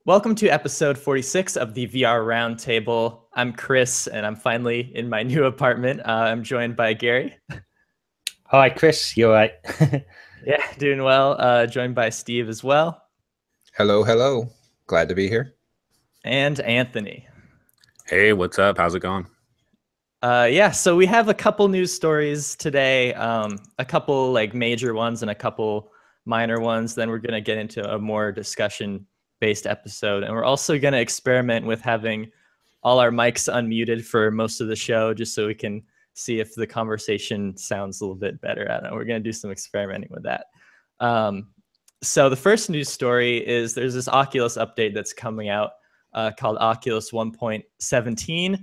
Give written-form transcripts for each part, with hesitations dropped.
Welcome to episode 46 of the VR Roundtable. I'm Chris, and I'm finally in my new apartment. I'm joined by Gary. Hi, Chris. You all right? Yeah, doing well. Joined by Steve as well. Hello, hello. Glad to be here. And Anthony. Hey, what's up? How's it going? Yeah, so we have a couple news stories today, a couple like major ones and a couple minor ones. Then we're going to get into a more discussion-based episode. And we're also going to experiment with having all our mics unmuted for most of the show, just so we can see if the conversation sounds a little bit better. I don't know. We're going to do some experimenting with that. So the first news story is there's this Oculus update that's coming out called Oculus 1.17.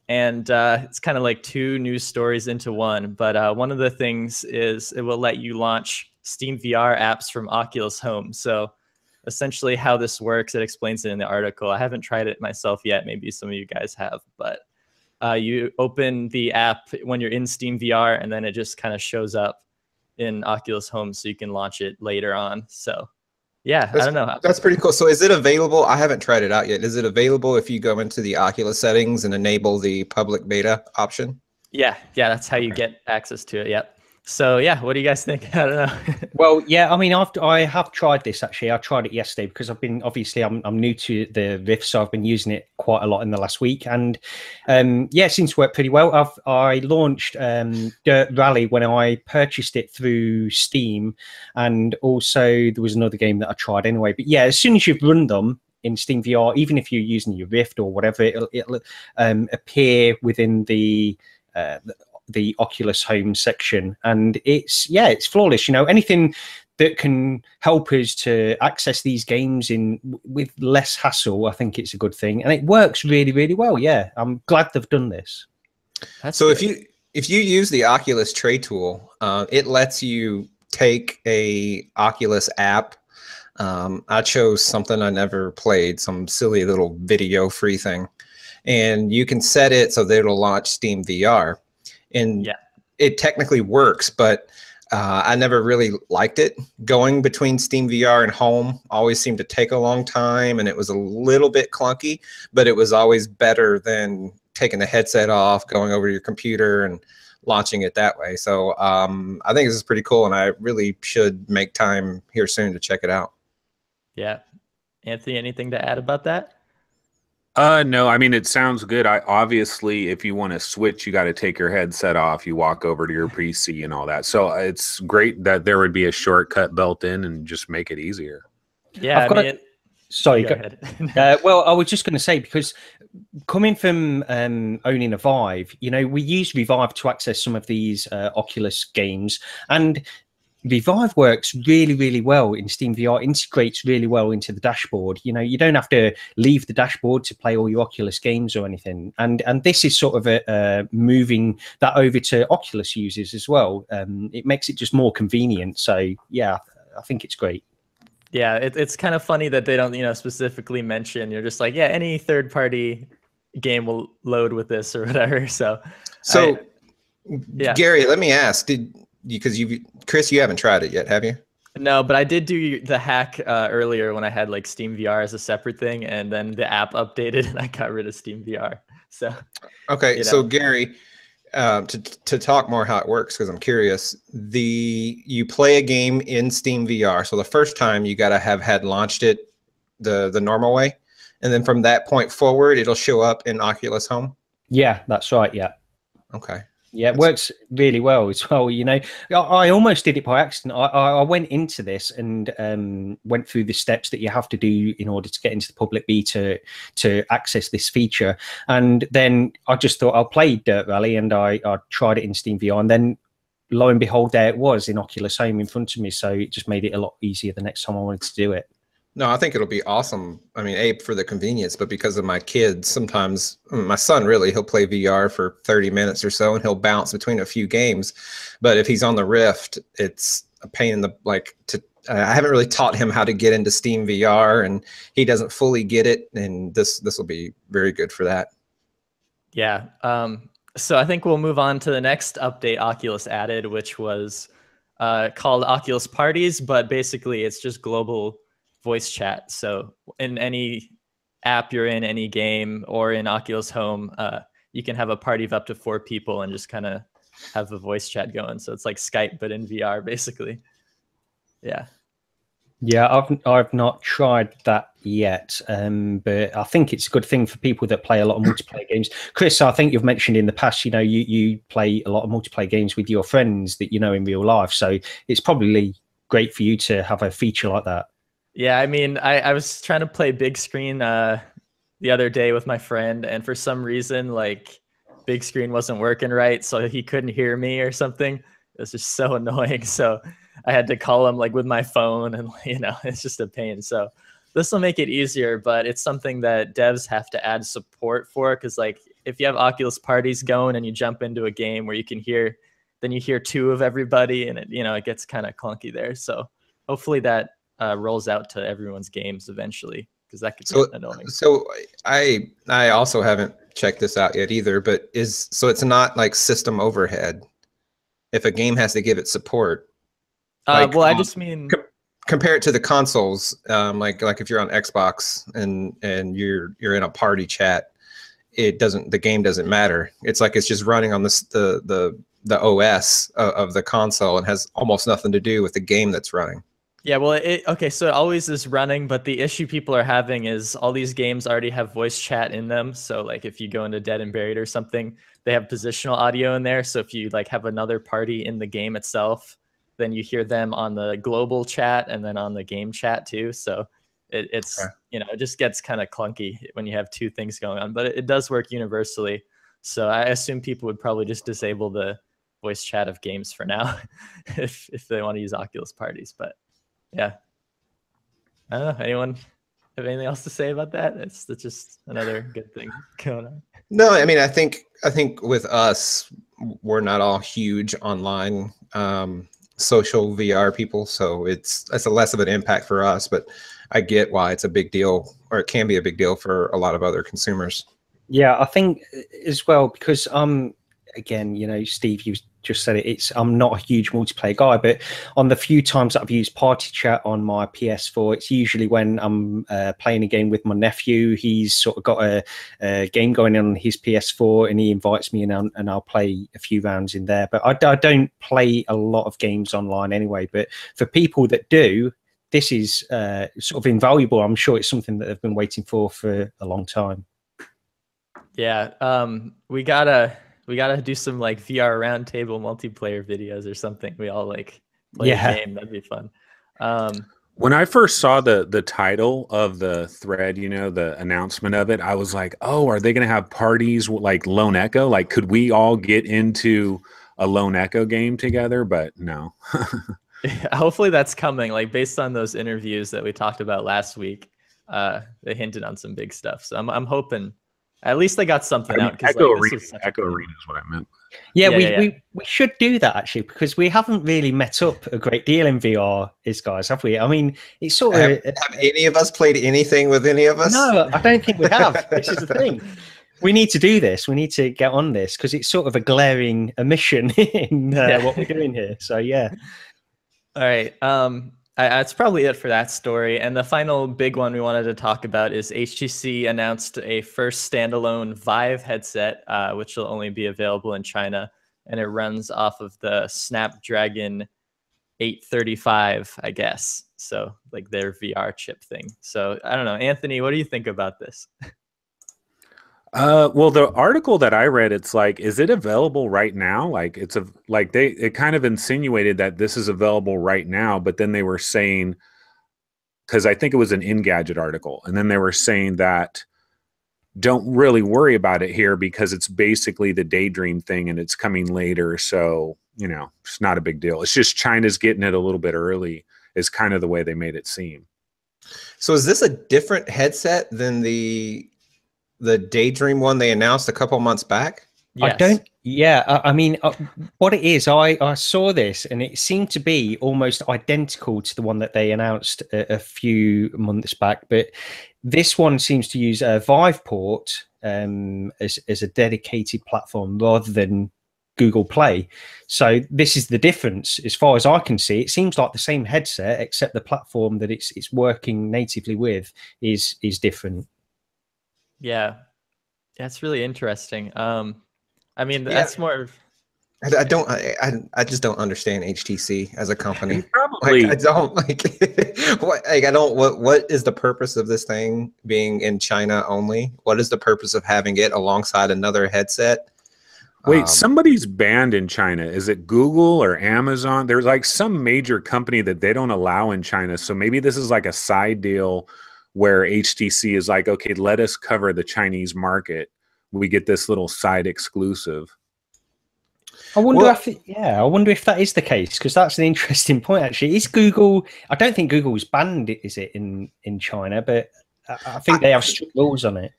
And it's kind of like two news stories into one. But one of the things is it will let you launch Steam VR apps from Oculus Home. So essentially how this works, it explains it in the article. I haven't tried it myself yet. Maybe some of you guys have. But you open the app when you're in Steam VR, and then it just kind of shows up in Oculus Home so you can launch it later on. So yeah, I don't know. That's pretty cool. So is it available? I haven't tried it out yet. Is it available if you go into the Oculus settings and enable the public beta option? Yeah, that's how you get access to it. Yep. So yeah, what do you guys think? I don't know. Well, yeah, I mean, I have tried this actually. I tried it yesterday because I've been I'm new to the Rift, so I've been using it quite a lot in the last week, and yeah, it seems to work pretty well. I launched Dirt Rally when I purchased it through Steam, and also there was another game that I tried anyway. But yeah, as soon as you've run them in Steam VR, even if you're using your Rift or whatever, it'll appear within the Oculus Home section, and it's flawless. You know, anything that can help us to access these games with less hassle, I think it's a good thing, and it works really, really well. Yeah, I'm glad they've done this. So if you use the Oculus Tray tool, it lets you take a Oculus app. I chose something I never played, some silly little video free thing, and you can set it so that it'll launch Steam VR. And yeah, it technically works, but I never really liked it. Going between Steam VR and Home always seemed to take a long time, and it was a little bit clunky, but it was always better than taking the headset off, going over to your computer and launching it that way. So I think this is pretty cool, and I really should make time here soon to check it out. Yeah. Anthony, anything to add about that? No, I mean, it sounds good. Obviously, if you want to switch, you got to take your headset off. You walk over to your PC and all that. So it's great that there would be a shortcut built in and just make it easier. Yeah. Sorry. Go ahead. Well, I was just going to say, because coming from owning a Vive, you know, we use Revive to access some of these Oculus games, and Vive works really, really well in Steam VR, integrates really well into the dashboard. You know, you don't have to leave the dashboard to play all your Oculus games or anything. And this is sort of moving that over to Oculus users as well. It makes it just more convenient. So yeah, I think it's great. Yeah, it's kind of funny that they don't, specifically mention. You're just like, yeah, any third-party game will load with this or whatever. So yeah. Gary, let me ask, Chris, you haven't tried it yet, have you? No, but I did do the hack earlier when I had like Steam VR as a separate thing, and then the app updated and I got rid of Steam VR. So okay, so Gary, to talk more how it works, because I'm curious, you play a game in Steam VR. So the first time you gotta have had launched it the normal way, and then from that point forward, it'll show up in Oculus Home. Yeah, that's right. Yeah. Okay. Yeah, it works really well as well. You know, I almost did it by accident. I went into this and went through the steps that you have to do in order to get into the public beta to access this feature. And then I just thought I'll play Dirt Rally, and I tried it in Steam VR, and then lo and behold, there it was in Oculus Home in front of me. So it just made it a lot easier the next time I wanted to do it. No, I think it'll be awesome. I mean, for the convenience, but because of my kids, sometimes my son, he'll play VR for 30 minutes or so, and he'll bounce between a few games. But if he's on the Rift, it's a pain in the, I haven't really taught him how to get into Steam VR, and he doesn't fully get it. And this will be very good for that. Yeah. So I think we'll move on to the next update Oculus added, which was called Oculus Parties, but basically it's just global voice chat. So in any app you're in, any game, or in Oculus Home, you can have a party of up to 4 people and just kind of have a voice chat going. So it's like Skype, but in VR, basically. Yeah. Yeah, I've not tried that yet, but I think it's a good thing for people that play a lot of multiplayer games. Chris, I think you've mentioned in the past, you play a lot of multiplayer games with your friends that you know in real life. So it's probably great for you to have a feature like that. Yeah, I mean, I was trying to play big screen the other day with my friend, and for some reason, like, big screen wasn't working right, so he couldn't hear me or something. It was just so annoying. So I had to call him like with my phone, and it's just a pain. So this will make it easier, but it's something that devs have to add support for, because like if you have Oculus parties going and you jump into a game where you can hear, then you hear 2 of everybody, and it gets kind of clunky there. So hopefully that rolls out to everyone's games eventually, because that could be annoying. So I also haven't checked this out yet either, but so it's not like system overhead if a game has to give it support. Well, I just mean compare it to the consoles. Like if you're on Xbox and you're in a party chat, the game doesn't matter. It's like it's just running on the OS of the console and has almost nothing to do with the game that's running. Yeah, well, okay, so it always is running, but the issue people are having is all these games already have voice chat in them. So like if you go into Dead and Buried or something, they have positional audio in there. So if you like have another party in the game itself, then you hear them on the global chat and then on the game chat too. So it's it just gets kind of clunky when you have 2 things going on, but it does work universally. So I assume people would probably just disable the voice chat of games for now if they want to use Oculus parties. But yeah, I don't know. Anyone have anything else to say about that? It's just another good thing going on. No, I mean, I think with us, we're not all huge online social VR people, so it's a less of an impact for us. But I get why it's a big deal, or it can be a big deal for a lot of other consumers. Yeah, I think as well, because again, Steve, you just said it. I'm not a huge multiplayer guy, but on the few times that I've used Party Chat on my PS4, it's usually when I'm playing a game with my nephew. He's sort of got a game going on his PS4, and he invites me, and I'll play a few rounds in there. But I don't play a lot of games online anyway. But for people that do, this is sort of invaluable. I'm sure it's something that they've been waiting for a long time. Yeah, we gotta do some like VR Roundtable multiplayer videos or something. We all like play a game. That'd be fun. When I first saw the title of the thread, the announcement of it, I was like, oh, are they going to have parties like Lone Echo? Like, could we all get into a Lone Echo game together? But no. Hopefully that's coming. Like based on those interviews that we talked about last week, they hinted on some big stuff. So I'm hoping. At least they got something out. Echo Arena is what I meant. Yeah, we should do that actually, because we haven't really met up a great deal in VR, guys, have we? I mean, it's sort of. Have any of us played anything with any of us? No, I don't think we have. This is the thing. We need to do this. We need to get on this, because it's sort of a glaring omission in what we're doing here. So yeah. All right. That's probably it for that story. And the final big one we wanted to talk about is HTC announced a first standalone Vive headset, which will only be available in China. And it runs off of the Snapdragon 835, I guess. So like their VR chip thing. So I don't know. Anthony, what do you think about this? Well, the article that I read, it's like, is it available right now? Like it kind of insinuated that this is available right now, but then they were saying, because I think it was an Engadget article, and then they were saying that don't really worry about it here because it's basically the Daydream thing and it's coming later. So, it's not a big deal. It's just China's getting it a little bit early is kind of the way they made it seem. So is this a different headset than the Daydream one they announced a couple months back? Yes. I mean, what it is, I saw this and it seemed to be almost identical to the one that they announced a few months back, but this one seems to use a Vive port as a dedicated platform rather than Google Play. So this is the difference, as far as I can see. It seems like the same headset, except the platform that it's working natively with is different. Yeah, that's really interesting. I mean, Yeah. that's more of, I just don't understand HTC as a company. Probably. Like, I don't like what is the purpose of this thing being in China only? What is the purpose of having it alongside another headset? Wait, somebody's banned in China. Is it Google or Amazon? There's like some major company that they don't allow in China. So maybe this is like a side deal where HTC is like, okay, let us cover the Chinese market. We get this little side exclusive. I wonder I wonder if that is the case, because that's an interesting point. Actually, is Google? I don't think Google's banned, is it, in China? But I think they have strict rules on it.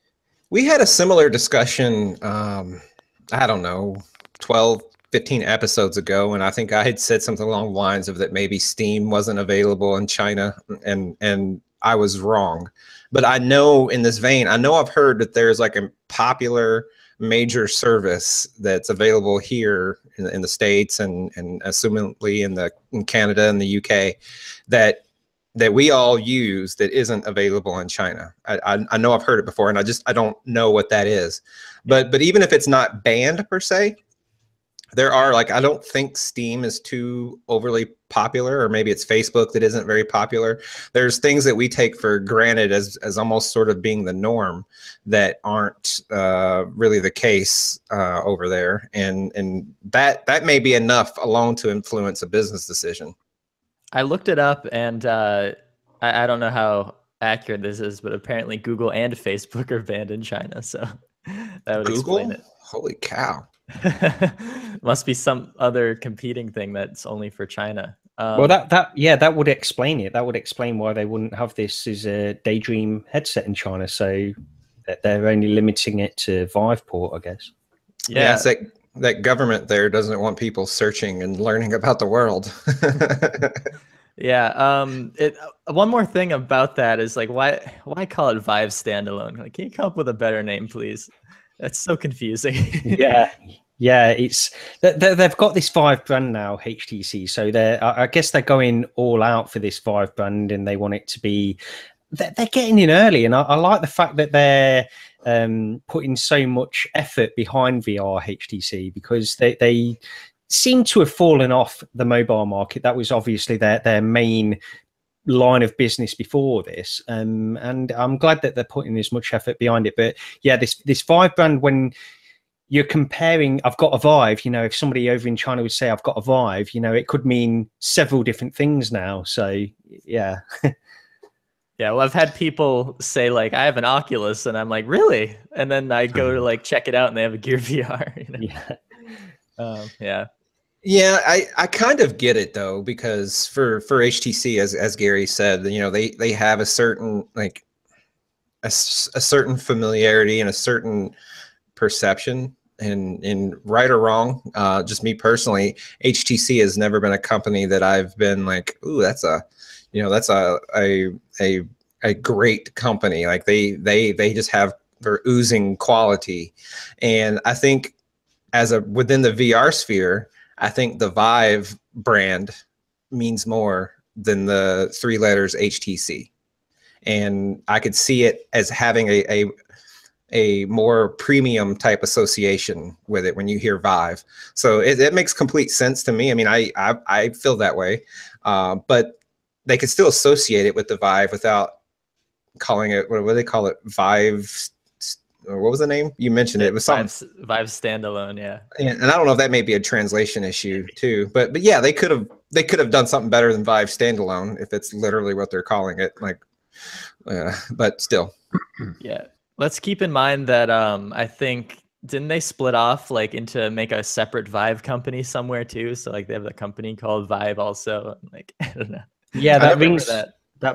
We had a similar discussion. I don't know, 12, 15 episodes ago, and I think I had said something along the lines of that maybe Steam wasn't available in China, and I was wrong. But I know in this vein, I know I've heard that there's like a popular major service that's available here in the States and assumingly in Canada and the UK that we all use that isn't available in China. I know I've heard it before, and I don't know what that is. But even if it's not banned per se, there are, like, I don't think Steam is too overly popular, or maybe it's Facebook that isn't very popular. There's things that we take for granted as almost sort of being the norm that aren't really the case over there, and that may be enough alone to influence a business decision. I looked it up, and I don't know how accurate this is, but apparently Google and Facebook are banned in China, so that would explain it. Holy cow. Must be some other competing thing that's only for China. Well, that would explain it. That would explain why they wouldn't have this as a Daydream headset in China. So they're only limiting it to Vive port, I guess. Yeah, it's that government there doesn't want people searching and learning about the world. Yeah. One more thing about that is, like, why call it Vive Standalone? Like, can you come up with a better name, please? That's so confusing. Yeah, it's they've got this Vive brand now, HTC. So I guess they're going all out for this Vive brand, and they want it to be. They're getting in early, and I like the fact that they're putting so much effort behind VR HTC, because they seem to have fallen off the mobile market. That was obviously their main line of business before this, and I'm glad that they're putting as much effort behind it. But yeah, this Vive brand, when you're comparing, I've got a Vive, if somebody over in China would say I've got a Vive, it could mean several different things now. So yeah. Yeah, well, I've had people say, like, I have an Oculus, and I'm like, really? And then I go to, like, check it out, and they have a Gear VR. Yeah. Yeah, I kind of get it, though, because for HTC, as Gary said, they have a certain, like, a certain familiarity and a certain perception, and right or wrong, just me personally, HTC has never been a company that I've been like, ooh, that's a great company. Like they just have, they're oozing quality. And I think within the VR sphere, I think the Vive brand means more than the 3 letters HTC. And I could see it as having a more premium type association with it when you hear Vive. So it makes complete sense to me. I mean, I feel that way, but they could still associate it with the Vive without calling it, what do they call it? Vive, or what was the name? You mentioned it. It was something. Vive Standalone, yeah. And I don't know if that may be a translation issue too, but yeah, they could have done something better than Vive Standalone if it's literally what they're calling it. Like, but still. Yeah. Let's keep in mind that I think, didn't they split off, like, into make a separate Vive company somewhere too? So, like, they have a company called Vive also. Like, I don't know. Yeah, that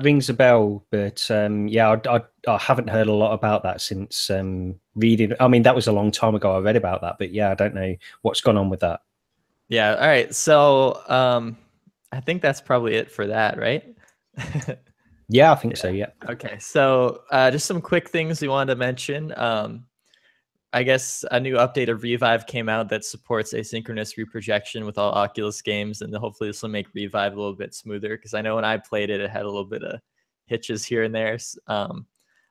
rings a bell, but yeah, I haven't heard a lot about that since reading. I mean, that was a long time ago I read about that, but yeah, I don't know what's gone on with that. Yeah. All right. So I think that's probably it for that, right? Yeah, I think so. Yeah. Okay. So just some quick things we wanted to mention. I I guess a new update of Revive came out that supports asynchronous reprojection with all Oculus games, and hopefully this will make Revive a little bit smoother. Because I know when I played it, it had a little bit of hitches here and there. I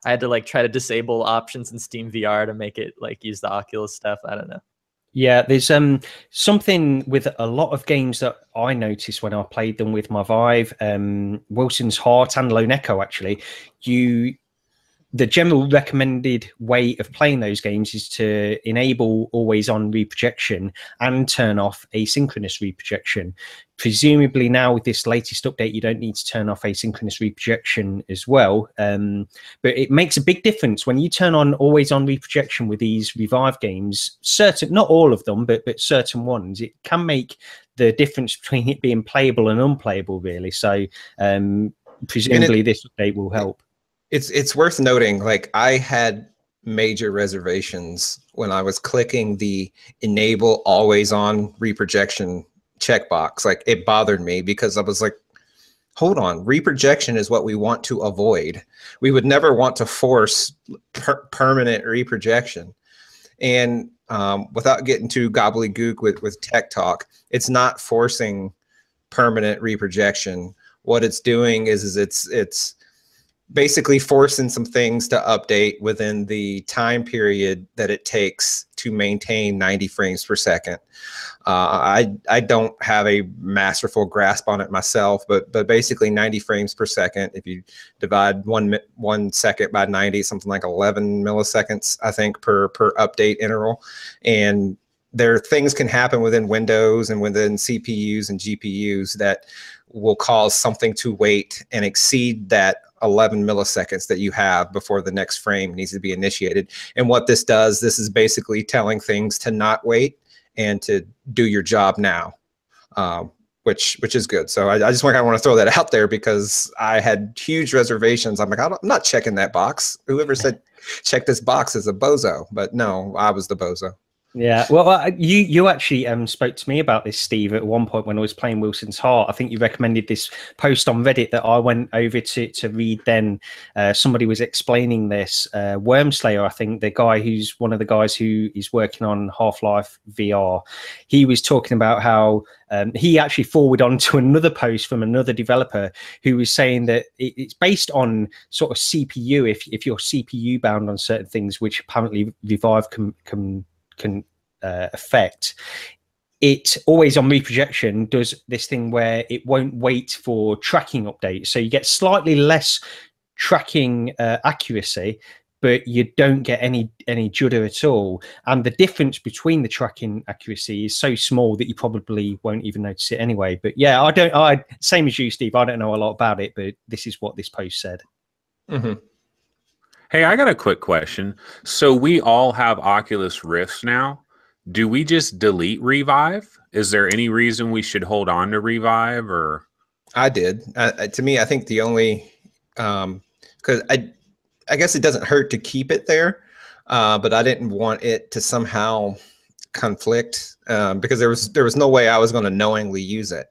had to like try to disable options in Steam VR to make it like use the Oculus stuff. I don't know. Yeah, there's something with a lot of games that I noticed when I played them with my Vive, Wilson's Heart and Lone Echo. Actually, the general recommended way of playing those games is to enable always-on reprojection and turn off asynchronous reprojection. Presumably now with this latest update, you don't need to turn off asynchronous reprojection as well. But it makes a big difference when you turn on always-on reprojection with these Revive games. Certain, not all of them, but certain ones, it can make the difference between it being playable and unplayable, really. So presumably this update will help. It's worth noting, like, I had major reservations when I was clicking the enable always on reprojection checkbox. Like, it bothered me because I was like, hold on, reprojection is what we want to avoid. We would never want to force permanent reprojection. And without getting too gobbledygook with tech talk, it's not forcing permanent reprojection. What it's doing is it's basically forcing some things to update within the time period that it takes to maintain 90 frames per second. I don't have a masterful grasp on it myself, but basically 90 frames per second, if you divide one second by 90, something like 11 milliseconds, I think, per update interval. And things can happen within Windows and within CPUs and GPUs that will cause something to wait and exceed that 11 milliseconds that you have before the next frame needs to be initiated. And what this does, this is basically telling things to not wait and to do your job now, which is good. So I just want to throw that out there because I had huge reservations. I'm like, I'm not checking that box. Whoever said check this box is a bozo, but no, I was the bozo. Yeah, well, you actually spoke to me about this, Steve, at one point when I was playing Wilson's Heart. I think you recommended this post on Reddit that I went over to read then. Somebody was explaining this. Wormslayer, I think, the guy who's one of the guys who is working on Half-Life VR, he was talking about how he actually forwarded on to another post from another developer who was saying that it's based on sort of CPU, if you're CPU bound on certain things, which apparently Revive can affect. It always on reprojection does this thing where it won't wait for tracking updates, so you get slightly less tracking accuracy, but you don't get any judder at all. And the difference between the tracking accuracy is so small that you probably won't even notice it anyway. But yeah, I same as you, Steve, I don't know a lot about it, but this is what this post said. Mm-hmm. Hey, I got a quick question. So we all have Oculus Rifts now. Do we just delete Revive? Is there any reason we should hold on to Revive? Or I did. To me, I think the only because I guess it doesn't hurt to keep it there, but I didn't want it to somehow conflict because there was no way I was going to knowingly use it.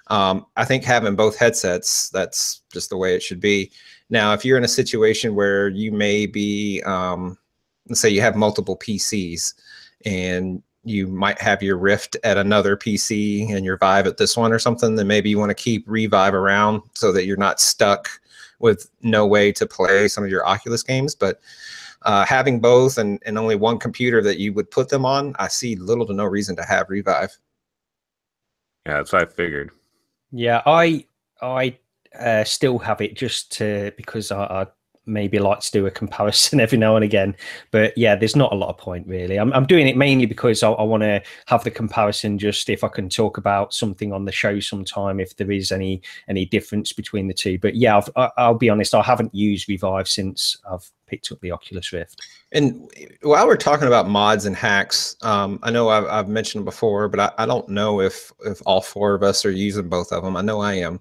I think having both headsets, that's just the way it should be. Now, if you're in a situation where you may be, let's say you have multiple PCs and you might have your Rift at another PC and your Vive at this one or something, then maybe you want to keep Revive around so that you're not stuck with no way to play some of your Oculus games. But having both and only one computer that you would put them on, I see little to no reason to have Revive. yeah, that's what I figured. Yeah, I still have it just because I maybe like to do a comparison every now and again. But yeah, there's not a lot of point really. I'm doing it mainly because I want to have the comparison, just if I can talk about something on the show sometime, if there is any difference between the two. But yeah, I'll be honest, I haven't used Revive since I've picked up the Oculus Rift. And while we're talking about mods and hacks, I know I've mentioned before, but I don't know if all four of us are using both of them. I know I am.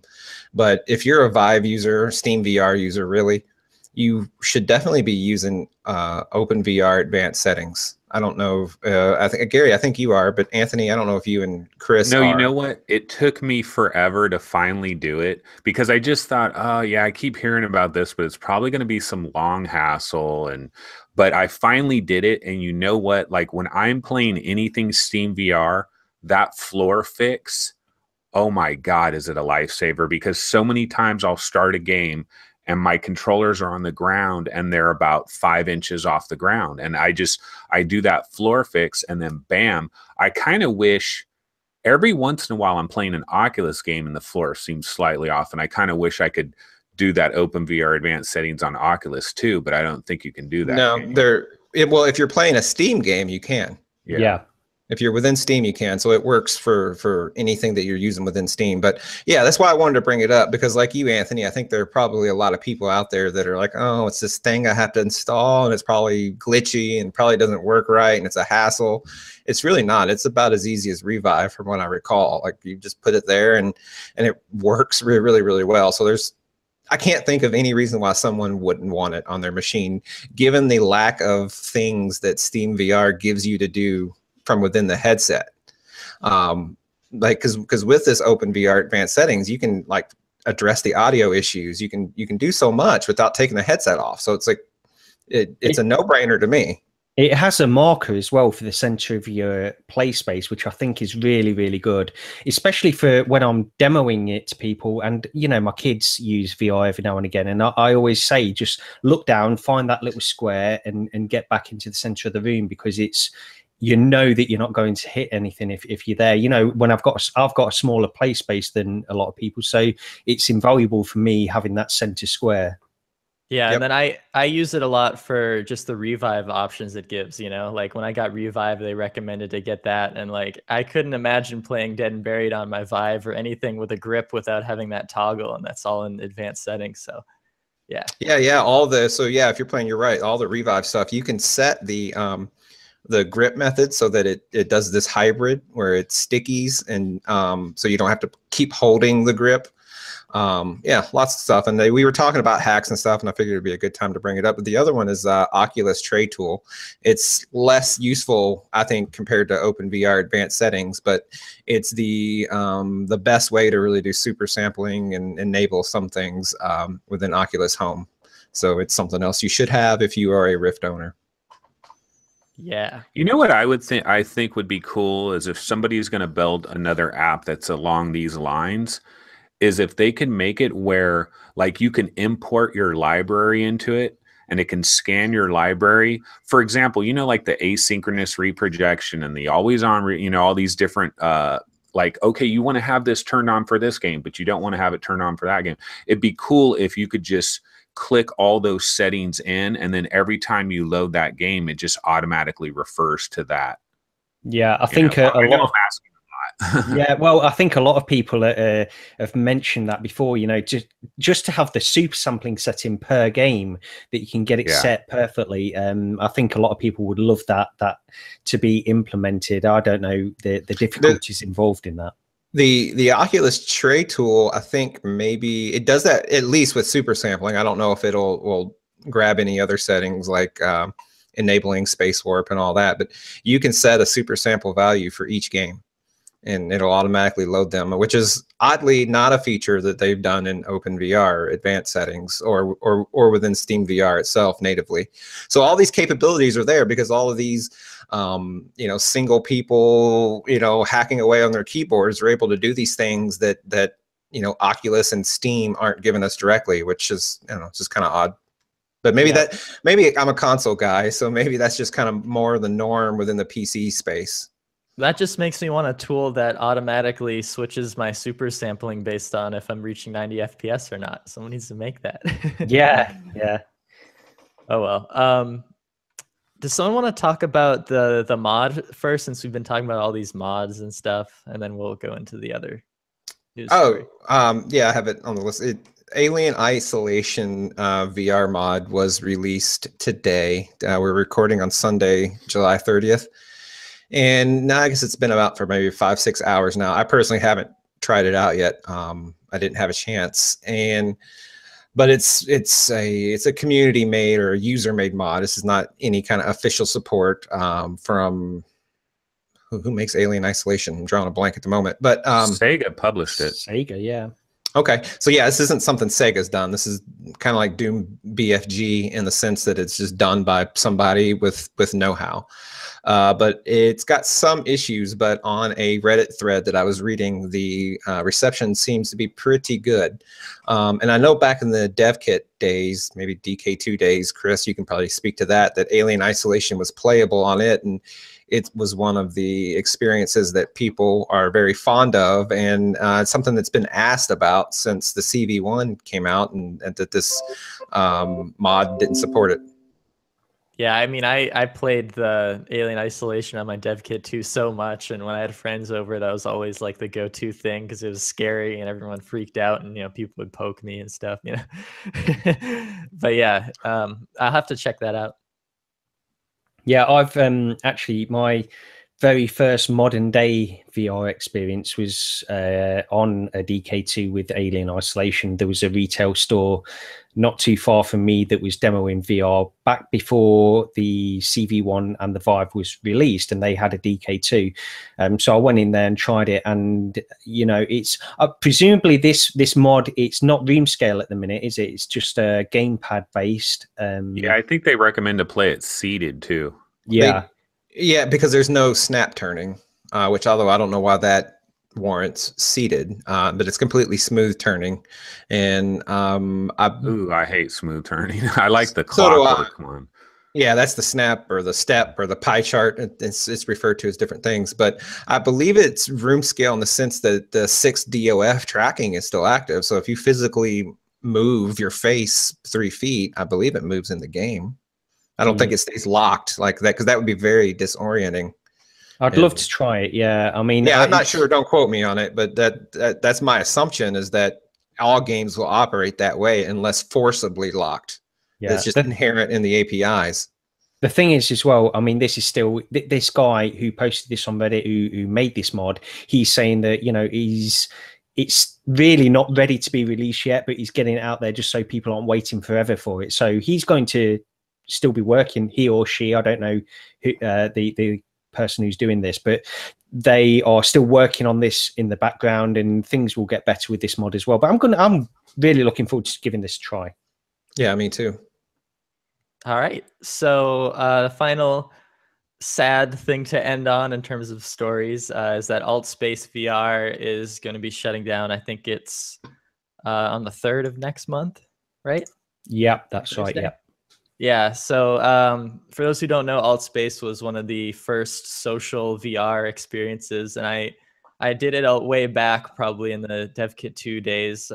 But if you're a Vive user, Steam VR user, really, you should definitely be using OpenVR advanced settings. I don't know. I think Gary, I think you are, but Anthony, I don't know if you and Chris No, are. you know what? It took me forever to finally do it because I just thought, oh yeah, I keep hearing about this, but it's probably going to be some long hassle. But I finally did it, and you know what? Like when I'm playing anything Steam VR, that floor fix, oh my God, is it a lifesaver? Because so many times I'll start a game and my controllers are on the ground and they're about 5 inches off the ground. And I do that floor fix and then bam. I kind of wish every once in a while I'm playing an Oculus game and the floor seems slightly off. And I kind of wish I could do that OpenVR advanced settings on Oculus too, but I don't think you can do that. No, well, if you're playing a Steam game, you can. Yeah. If you're within Steam, you can. So it works for anything that you're using within Steam. But yeah, that's why I wanted to bring it up, because like you, Anthony, I think there are probably a lot of people out there that are like, oh, it's this thing I have to install and it's probably glitchy and probably doesn't work right and it's a hassle. It's really not. It's about as easy as Revive from what I recall. Like you just put it there and it works really, really, really well. So I can't think of any reason why someone wouldn't want it on their machine, given the lack of things that Steam VR gives you to do from within the headset. Like because with this OpenVR advanced settings, you can like address the audio issues. You can do so much without taking the headset off. So it's like it's a no-brainer to me. It has a marker as well for the center of your play space, which I think is really, really good, especially for when I'm demoing it to people. And, you know, my kids use VR every now and again. And I always say, just look down, find that little square and get back into the center of the room, because you know that you're not going to hit anything if you're there. You know, when I've got a smaller play space than a lot of people. So it's invaluable for me having that center square. Yeah, yep. And then I use it a lot for just the Revive options it gives, you know, like when I got Revive, they recommended to get that. And like, I couldn't imagine playing Dead and Buried on my Vive or anything with a grip without having that toggle. And that's all in advanced settings. So yeah. Yeah. So yeah, if you're playing, you're right. All the Revive stuff, you can set the grip method so that it does this hybrid where it stickies. And so you don't have to keep holding the grip. Yeah, lots of stuff. And we were talking about hacks and stuff, and I figured it'd be a good time to bring it up. But the other one is Oculus Tray Tool. It's less useful, I think, compared to OpenVR advanced settings, but it's the best way to really do super sampling and enable some things within Oculus Home. So it's something else you should have if you are a Rift owner. Yeah. You know what I think would be cool is if somebody's going to build another app that's along these lines, is if they can make it where like you can import your library into it and it can scan your library. For example, you know, like the asynchronous reprojection and the always on, you know, all these different, like, okay, you want to have this turned on for this game, but you don't want to have it turned on for that game. It'd be cool if you could just click all those settings in, and then every time you load that game, it just automatically refers to that. Yeah, I think a lot of yeah, well, I think a lot of people have mentioned that before, you know, just to have the super sampling setting per game that you can get it set perfectly. I think a lot of people would love that to be implemented. I don't know the difficulties involved in that. The Oculus Tray Tool, I think maybe it does that at least with super sampling. I don't know if will grab any other settings like enabling space warp and all that, but you can set a super sample value for each game, and it'll automatically load them, which is oddly not a feature that they've done in OpenVR advanced settings or within Steam VR itself natively. So all these capabilities are there because all of these, you know, single people, you know, hacking away on their keyboards are able to do these things that you know, Oculus and Steam aren't giving us directly, which is, you know, it's just kind of odd. But maybe maybe I'm a console guy, so maybe that's just kind of more the norm within the PC space. That just makes me want a tool that automatically switches my super sampling based on if I'm reaching 90 FPS or not. Someone needs to make that. Yeah. Oh, well. Does someone want to talk about the mod first, since we've been talking about all these mods and stuff, and then we'll go into the other news story? Yeah, I have it on the list. Alien Isolation VR mod was released today. We're recording on Sunday, July 30th. And now I guess it's been about for maybe 5-6 hours now. I personally haven't tried it out yet. I didn't have a chance. And but it's a community made or a user made mod. This is not any kind of official support from who makes Alien Isolation. I'm drawing a blank at the moment, but Sega published it. Sega, yeah. Okay, so yeah, this isn't something Sega's done. This is kind of like Doom BFG in the sense that it's just done by somebody with know-how. But it's got some issues, but on a Reddit thread that I was reading, the reception seems to be pretty good. And I know back in the dev kit days, maybe DK2 days, Chris, you can probably speak to that Alien Isolation was playable on it, and it was one of the experiences that people are very fond of, and it's something that's been asked about since the CV1 came out, and that this mod didn't support it. Yeah, I mean, I played the Alien Isolation on my dev kit too so much, and when I had friends over, that was always like the go-to thing because it was scary and everyone freaked out, and people would poke me and stuff, But yeah, I'll have to check that out. Yeah, I've actually, my very first modern day VR experience was on a DK2 with Alien Isolation. There was a retail store not too far from me that was demoing VR back before the CV1 and the Vive was released, and they had a DK2. So I went in there and tried it, and it's presumably this mod, it's not room scale at the minute, is it? It's just gamepad based. Yeah, I think they recommend to play it seated too. Yeah. Yeah, because there's no snap turning, which although I don't know why that warrants seated, but it's completely smooth turning. And I hate smooth turning. I like the clockwork one. Yeah, that's the snap or the step or the pie chart. It's referred to as different things, but I believe it's room scale in the sense that the 6 DOF tracking is still active. So if you physically move your face 3 feet, I believe it moves in the game. I don't think it stays locked like that, because that would be very disorienting. I'd love to try it. Yeah, I mean, yeah, I'm not sure. Don't quote me on it, but that's my assumption, is that all games will operate that way unless forcibly locked. Yeah, it's just inherent in the APIs. The thing is, as well, I mean, this is still this guy who posted this on Reddit, who made this mod. He's saying that it's really not ready to be released yet, but he's getting it out there just so people aren't waiting forever for it. So he's going to still be working, he or she, I don't know who, the person who's doing this, but they are still working on this in the background, and things will get better with this mod as well. But I'm really looking forward to giving this a try. Yeah, me too. All right, so the final sad thing to end on in terms of stories is that Altspace VR is going to be shutting down. I think it's on the 3rd of next month, right? Yeah, that's right. Yeah. Yeah, so for those who don't know, Altspace was one of the first social VR experiences, and I did it way back, probably in the DevKit 2 days.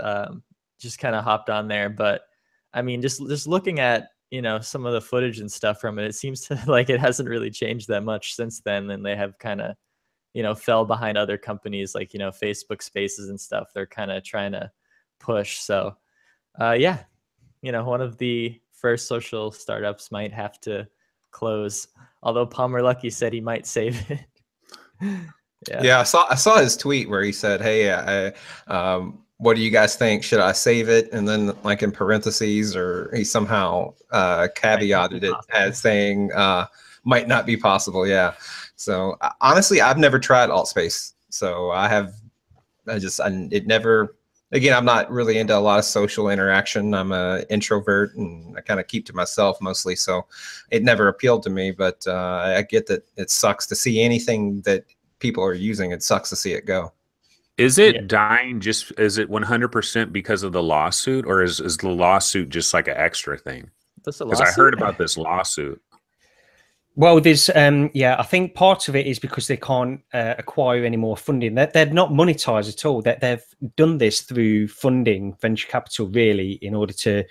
Just kind of hopped on there, but I mean, just looking at some of the footage and stuff from it, it seems to like it hasn't really changed that much since then, and they have kind of fell behind other companies like Facebook Spaces and stuff. They're kind of trying to push. So yeah, one of the first social startups might have to close, although Palmer Luckey said he might save it. Yeah, I saw his tweet where he said, hey, what do you guys think? Should I save it? And then like in parentheses, or he somehow caveated it as saying might not be possible. Yeah. So honestly, I've never tried Altspace. So it never, again, I'm not really into a lot of social interaction. I'm an introvert, and I kind of keep to myself mostly. So it never appealed to me, but I get that it sucks to see anything that people are using. It sucks to see it go. Is it dying is it 100% because of the lawsuit, or is the lawsuit just like an extra thing? Because I heard about this lawsuit. Well, there's I think part of it is because they can't acquire any more funding. They're not monetized at all. They've done this through funding, venture capital, really, in order to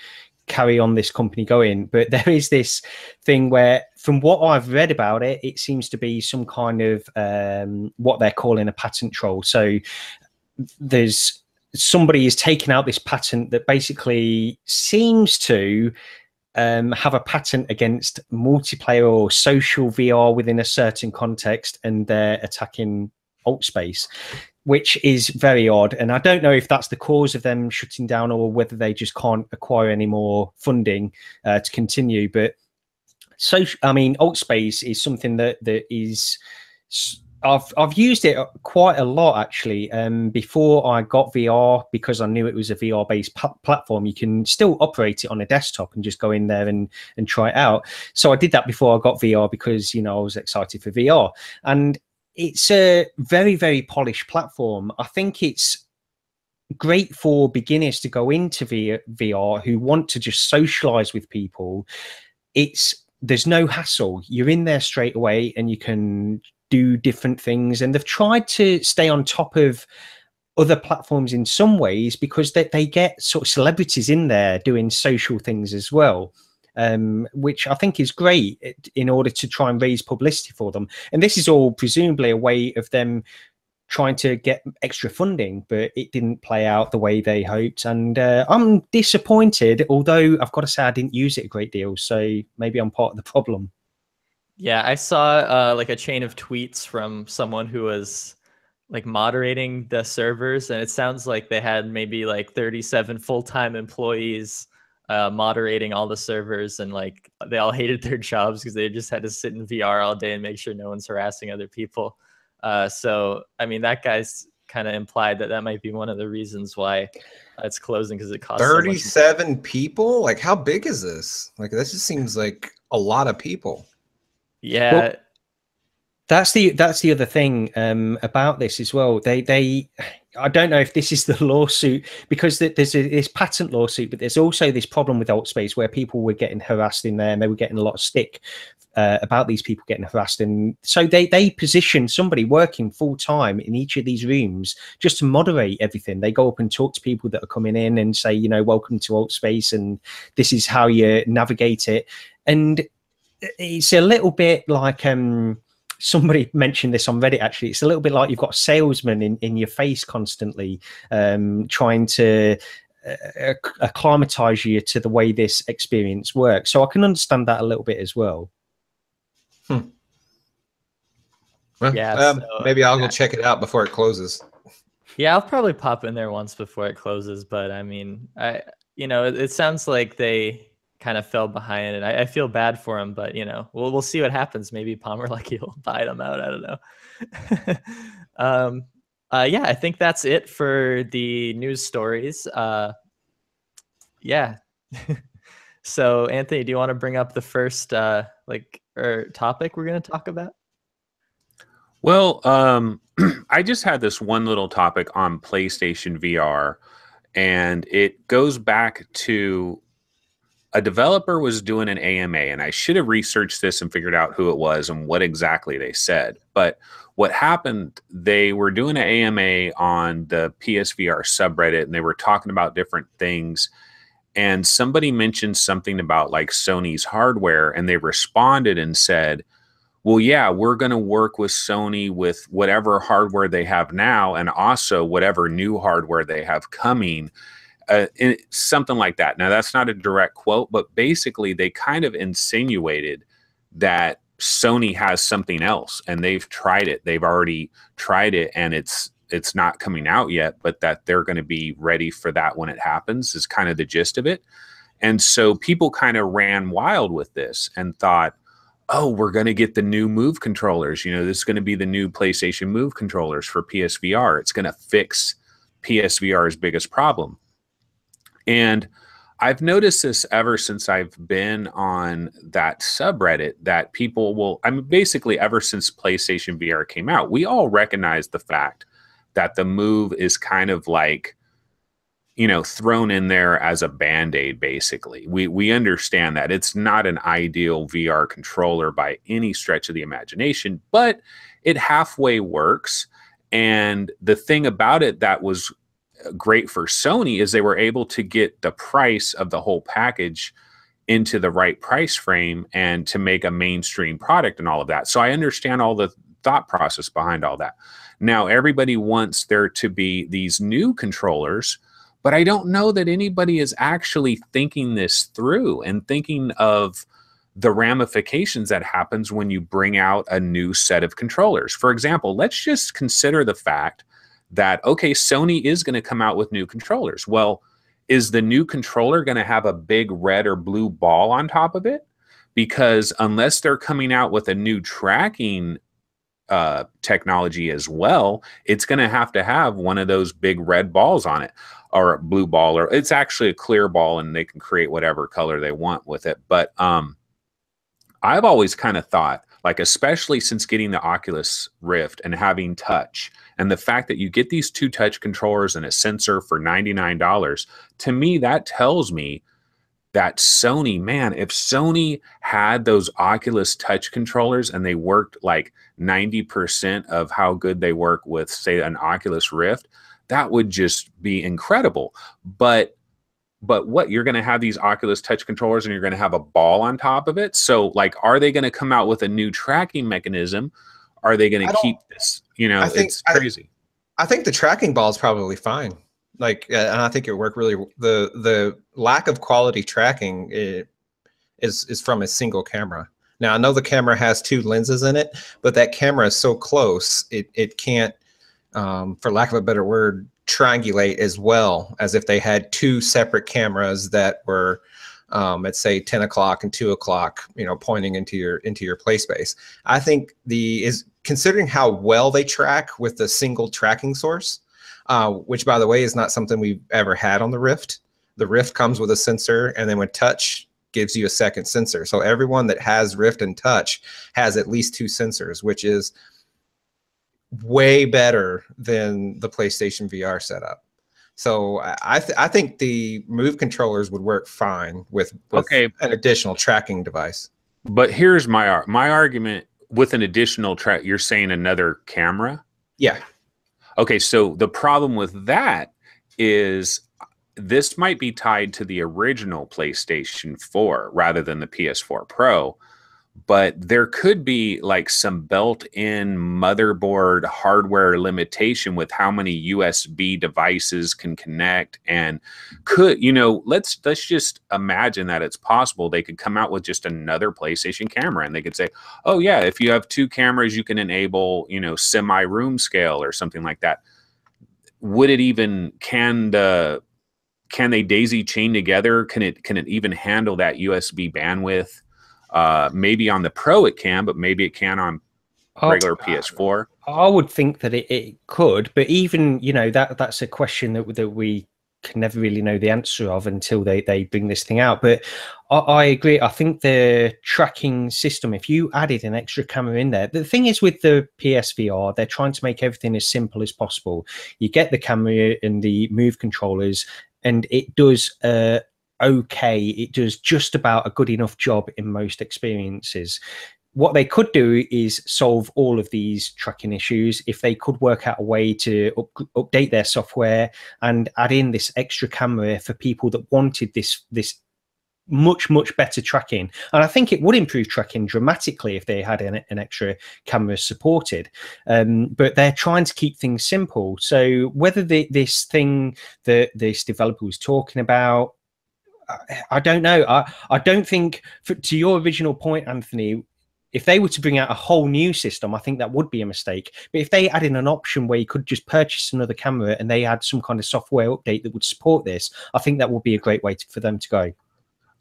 carry on this company going. But there is this thing where, from what I've read about it, it seems to be some kind of what they're calling a patent troll. So there's somebody is taking out this patent that basically seems to have a patent against multiplayer or social VR within a certain context, and they're attacking Altspace, which is very odd. And I don't know if that's the cause of them shutting down or whether they just can't acquire any more funding to continue. But so, I mean, Altspace is something that is, I've used it quite a lot actually. Before I got VR, because I knew it was a VR based platform, you can still operate it on a desktop and just go in there and try it out. So I did that before I got VR because, you know, I was excited for VR, and it's a very, very polished platform. I think it's great for beginners to go into VR who want to just socialize with people. There's no hassle. You're in there straight away and you can do different things. And they've tried to stay on top of other platforms in some ways because they get sort of celebrities in there doing social things as well, which I think is great in order to try and raise publicity for them. And this is all presumably a way of them trying to get extra funding, but it didn't play out the way they hoped. And I'm disappointed, although I've got to say I didn't use it a great deal. So maybe I'm part of the problem. Yeah, I saw like a chain of tweets from someone who was like moderating the servers, and it sounds like they had maybe like 37 full-time employees moderating all the servers, and like they all hated their jobs because they just had to sit in VR all day and make sure no one's harassing other people. So, I mean, that guy's kind of implied that might be one of the reasons why it's closing, because it costs 37 people. Like, how big is this? Like, this just seems like a lot of people. Yeah. Well, that's the other thing about this as well. I don't know if this is the lawsuit, because there's this patent lawsuit, but there's also this problem with Altspace where people were getting harassed in there, and they were getting a lot of stick about these people getting harassed. And so they position somebody working full time in each of these rooms just to moderate everything. They go up and talk to people that are coming in and say, you know, welcome to Altspace, and this is how you navigate it. And it's a little bit like somebody mentioned this on Reddit, actually. It's a little bit like you've got a salesman in your face constantly trying to acclimatize you to the way this experience works. So I can understand that a little bit as well. Well, yeah, maybe I'll go check it out before it closes. Yeah, I'll probably pop in there once before it closes. But I mean, it sounds like they kind of fell behind, and I feel bad for him, but you know, we'll see what happens. Maybe Palmer Lucky will buy them out. I don't know. Yeah, I think that's it for the news stories. Yeah. So Anthony, do you want to bring up the first topic we're going to talk about? Well, I just had this one little topic on PlayStation VR, and it goes back to a developer was doing an AMA, and I should have researched this and figured out who it was and what exactly they said. But what happened, they were doing an AMA on the PSVR subreddit, and they were talking about different things. And somebody mentioned something about like Sony's hardware, and they responded and said, well, yeah, we're going to work with Sony with whatever hardware they have now, and also whatever new hardware they have coming. Something like that. Now, that's not a direct quote, but basically they kind of insinuated that Sony has something else, and they've tried it. They've already tried it, and it's not coming out yet, but that they're going to be ready for that when it happens is kind of the gist of it. And so people kind of ran wild with this and thought, oh, we're going to get the new Move controllers. You know, this is going to be the new PlayStation Move controllers for PSVR. It's going to fix PSVR's biggest problem. And I've noticed this ever since I've been on that subreddit, that people will, I mean, basically ever since PlayStation VR came out, we all recognize the fact that the Move is kind of like, you know, thrown in there as a Band-Aid, basically. We understand that it's not an ideal VR controller by any stretch of the imagination, but it halfway works. And the thing about it that was great for Sony is they were able to get the price of the whole package into the right price frame and to make a mainstream product and all of that. So I understand all the thought process behind all that. Now, everybody wants there to be these new controllers, but I don't know that anybody is actually thinking this through and thinking of the ramifications that happens when you bring out a new set of controllers. For example, let's just consider the fact that, okay, Sony is going to come out with new controllers. Well, is the new controller going to have a big red or blue ball on top of it? Because unless they're coming out with a new tracking technology as well, it's going to have one of those big red balls on it, or a blue ball, or it's actually a clear ball and they can create whatever color they want with it. But I've always kind of thought, like, especially since getting the Oculus Rift and having touch, and the fact that you get these 2 touch controllers and a sensor for $99, to me, that tells me that Sony, man, if Sony had those Oculus touch controllers and they worked like 90% of how good they work with, say, an Oculus Rift, that would just be incredible. But what, you're going to have these Oculus touch controllers and you're going to have a ball on top of it? So, like, are they going to come out with a new tracking mechanism? Are they going to keep this? You know, it's crazy. I think the tracking ball is probably fine. Like, and I think it worked really. The lack of quality tracking is from a single camera. Now, I know the camera has 2 lenses in it, but that camera is so close, it can't, for lack of a better word, triangulate as well as if they had 2 separate cameras that were, let's say 10 o'clock and 2 o'clock, you know, pointing into your play space. I think considering how well they track with the single tracking source, which, by the way, is not something we've ever had on the Rift. The Rift comes with a sensor, and then with touch gives you a second sensor. So everyone that has Rift and touch has at least 2 sensors, which is way better than the PlayStation VR setup. So I think the Move controllers would work fine with an additional tracking device. But here's my argument with an additional track. You're saying another camera? Yeah. Okay, so the problem with that is this might be tied to the original PlayStation 4 rather than the PS4 Pro, but there could be like some built-in motherboard hardware limitation with how many USB devices can connect, and could, you know, let's just imagine that it's possible they could come out with just another PlayStation camera and they could say, oh yeah, if you have 2 cameras, you can enable, you know, semi-room scale or something like that. Would it even, can they daisy chain together? Can it even handle that USB bandwidth? Maybe on the Pro it can, but maybe it can on regular PS4. I would think that it could, but even, you know, that's a question that we can never really know the answer of until they bring this thing out. But I agree. I think the tracking system, if you added an extra camera in there, the thing is with the PSVR, they're trying to make everything as simple as possible. You get the camera and the Move controllers, and it does okay. It does just about a good enough job in most experiences. What they could do is solve all of these tracking issues if they could work out a way to update their software and add in this extra camera for people that wanted this much better tracking. And I think it would improve tracking dramatically if they had an extra camera supported, but they're trying to keep things simple. So whether this thing that this developer was talking about, I don't know. I don't think, to your original point, Anthony, if they were to bring out a whole new system, I think that would be a mistake. But if they added an option where you could just purchase another camera and they had some kind of software update that would support this, I think that would be a great way for them to go.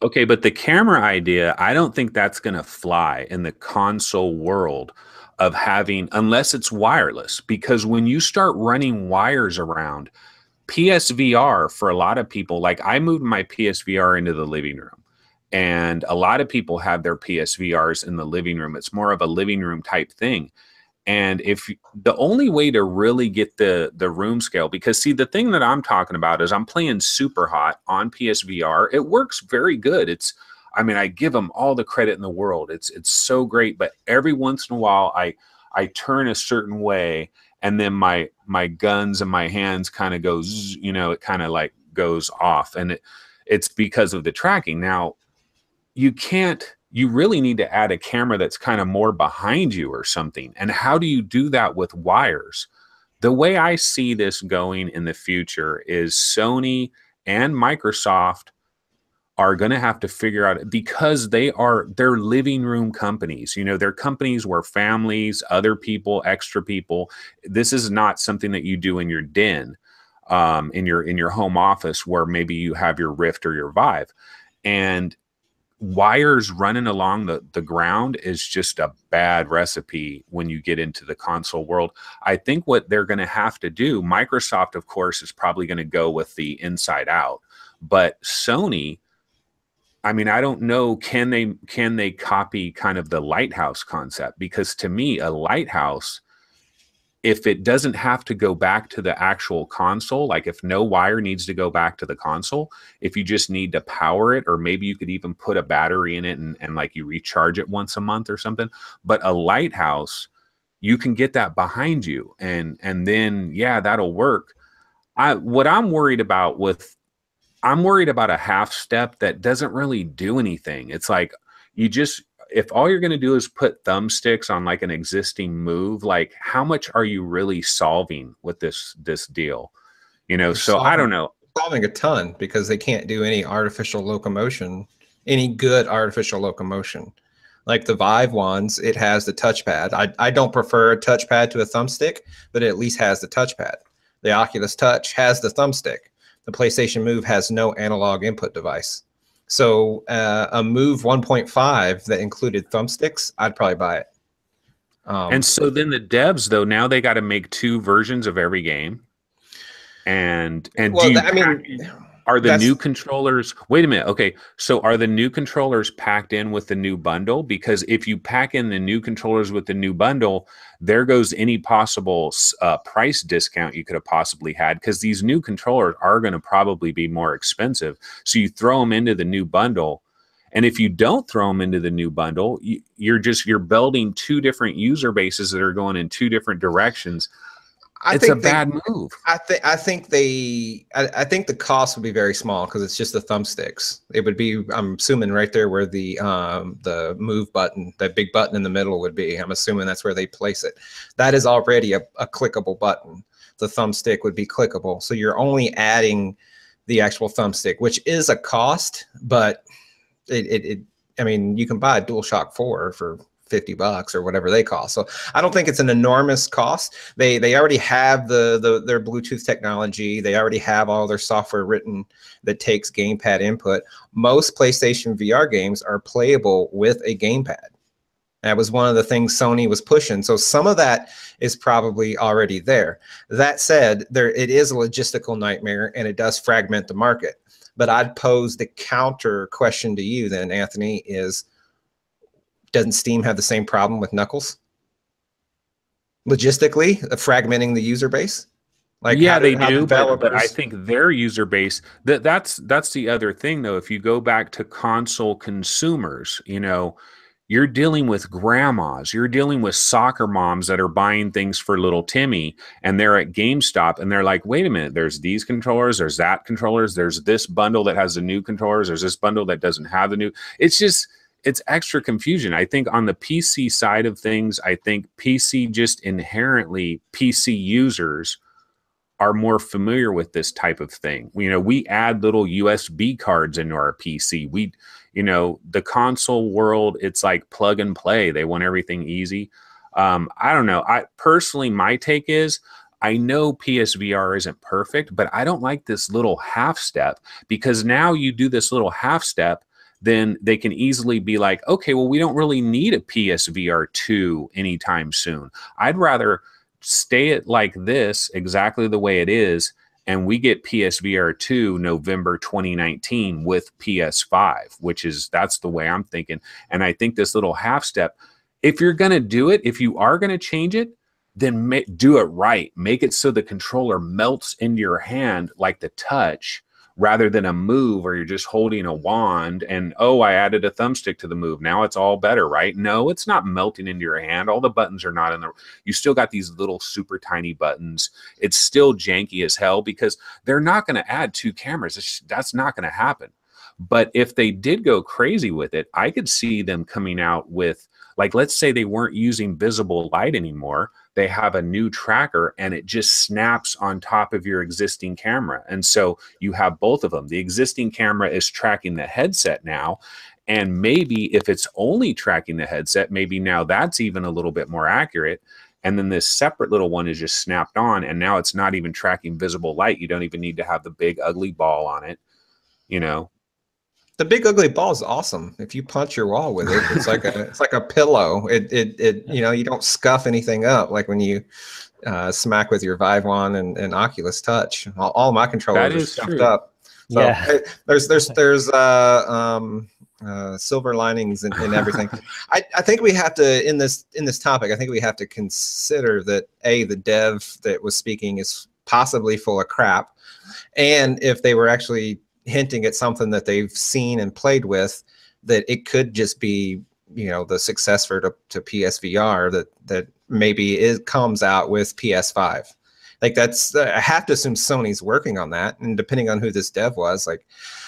Okay, but the camera idea, I don't think that's going to fly in the console world of having, unless it's wireless, because when you start running wires around, PSVR for a lot of people, like I moved my PSVR into the living room, and a lot of people have their PSVRs in the living room. It's more of a living room type thing. And if the only way to really get the room scale, because see, the thing that I'm talking about is I'm playing Super Hot on PSVR. It works very good. I mean, I give them all the credit in the world. It's so great. But every once in a while, I turn a certain way, and then my guns and my hands kind of goes, you know, it kind of like goes off, and it's because of the tracking. Now, you really need to add a camera that's kind of more behind you or something. And how do you do that with wires? The way I see this going in the future is Sony and Microsoft are going to have to figure out, because they're living room companies. You know, they're companies where families, other people, extra people, this is not something that you do in your den, in your home office where maybe you have your Rift or your Vive. And wires running along the ground is just a bad recipe when you get into the console world. I think what they're going to have to do, Microsoft, of course, is probably going to go with the inside out, but Sony, I mean, I don't know, can they copy kind of the lighthouse concept? Because to me, a lighthouse, if it doesn't have to go back to the actual console, like if no wire needs to go back to the console, if you just need to power it, or maybe you could even put a battery in it and like you recharge it once a month or something. But a lighthouse, you can get that behind you, and then, yeah, that'll work. What I'm worried about a half step that doesn't really do anything. It's like, if all you're going to do is put thumbsticks on like an existing Move, like how much are you really solving with this deal? You know, so I don't know. Solving a ton, because they can't do any artificial locomotion, any good artificial locomotion. Like the Vive ones, it has the touchpad. I don't prefer a touchpad to a thumbstick, but it at least has the touchpad. The Oculus Touch has the thumbstick. The PlayStation Move has no analog input device. So a Move 1.5 that included thumbsticks, I'd probably buy it. And so then the devs, though, now they got to make 2 versions of every game. And well, are the new controllers, wait a minute, okay, so are the new controllers packed in with the new bundle? Because if you pack in the new controllers with the new bundle, there goes any possible price discount you could have possibly had, because these new controllers are going to probably be more expensive. So you throw them into the new bundle, and if you don't throw them into the new bundle, you're building 2 different user bases that are going in 2 different directions. It's a bad move. I think the cost would be very small, because it's just the thumbsticks. It would be, I'm assuming, right there where the Move button, that big button in the middle, would be. I'm assuming that's where they place it. That is already a clickable button. The thumbstick would be clickable, so you're only adding the actual thumbstick, which is a cost, but I mean, you can buy a DualShock 4 for $50 or whatever they cost. So I don't think it's an enormous cost. They already have their Bluetooth technology. They already have all their software written that takes gamepad input. Most PlayStation VR games are playable with a gamepad. That was one of the things Sony was pushing. So some of that is probably already there. That said, it is a logistical nightmare, and it does fragment the market. But I'd pose the counter question to you then, Anthony, is, doesn't Steam have the same problem with Knuckles? Logistically, fragmenting the user base? Like, yeah, they do, but I think their user base, that's the other thing, though. If you go back to console consumers, you know, you're dealing with grandmas, you're dealing with soccer moms that are buying things for little Timmy, and they're at GameStop, and they're like, wait a minute, there's these controllers, there's that controllers, there's this bundle that has the new controllers, there's this bundle that doesn't have the new. It's extra confusion. I think on the PC side of things, I think PC just inherently, PC users are more familiar with this type of thing. You know, we add little USB cards into our PC. You know, the console world, it's like plug and play. They want everything easy. I don't know. Personally, my take is, I know PSVR isn't perfect, but I don't like this little half step, because now you do this little half step, then they can easily be like, okay, well, we don't really need a PSVR 2 anytime soon. I'd rather stay it like this, exactly the way it is, and we get PSVR 2 November 2019 with PS5, that's the way I'm thinking. And I think this little half step, if you're going to do it, if you are going to change it, then do it right. Make it so the controller melts into your hand like the Touch, rather than a Move where you're just holding a wand and, oh, I added a thumbstick to the Move, now it's all better, right? No, it's not melting into your hand. All the buttons are not you still got these little super tiny buttons. It's still janky as hell, because they're not going to add 2 cameras. That's not going to happen. But if they did go crazy with it, I could see them coming out with, like, let's say they weren't using visible light anymore. They have a new tracker and it just snaps on top of your existing camera. And so you have both of them. The existing camera is tracking the headset now. And maybe if it's only tracking the headset, maybe now that's even a little bit more accurate. And then this separate little one is just snapped on, and now it's not even tracking visible light. You don't even need to have the big ugly ball on it, you know. The big ugly ball is awesome. If you punch your wall with it, it's like a pillow. It you know, you don't scuff anything up like when you smack with your Vive one and Oculus Touch. All my controllers are scuffed up. So Yeah. there's silver linings in everything. I think we have to, in this topic, I think we have to consider that the dev that was speaking is possibly full of crap, and if they were actually hinting at something that they've seen and played with, that it could just be, you know, the successor to PSVR that maybe comes out with PS5. Like that's, I have to assume Sony's working on that, and depending on who this dev was, like,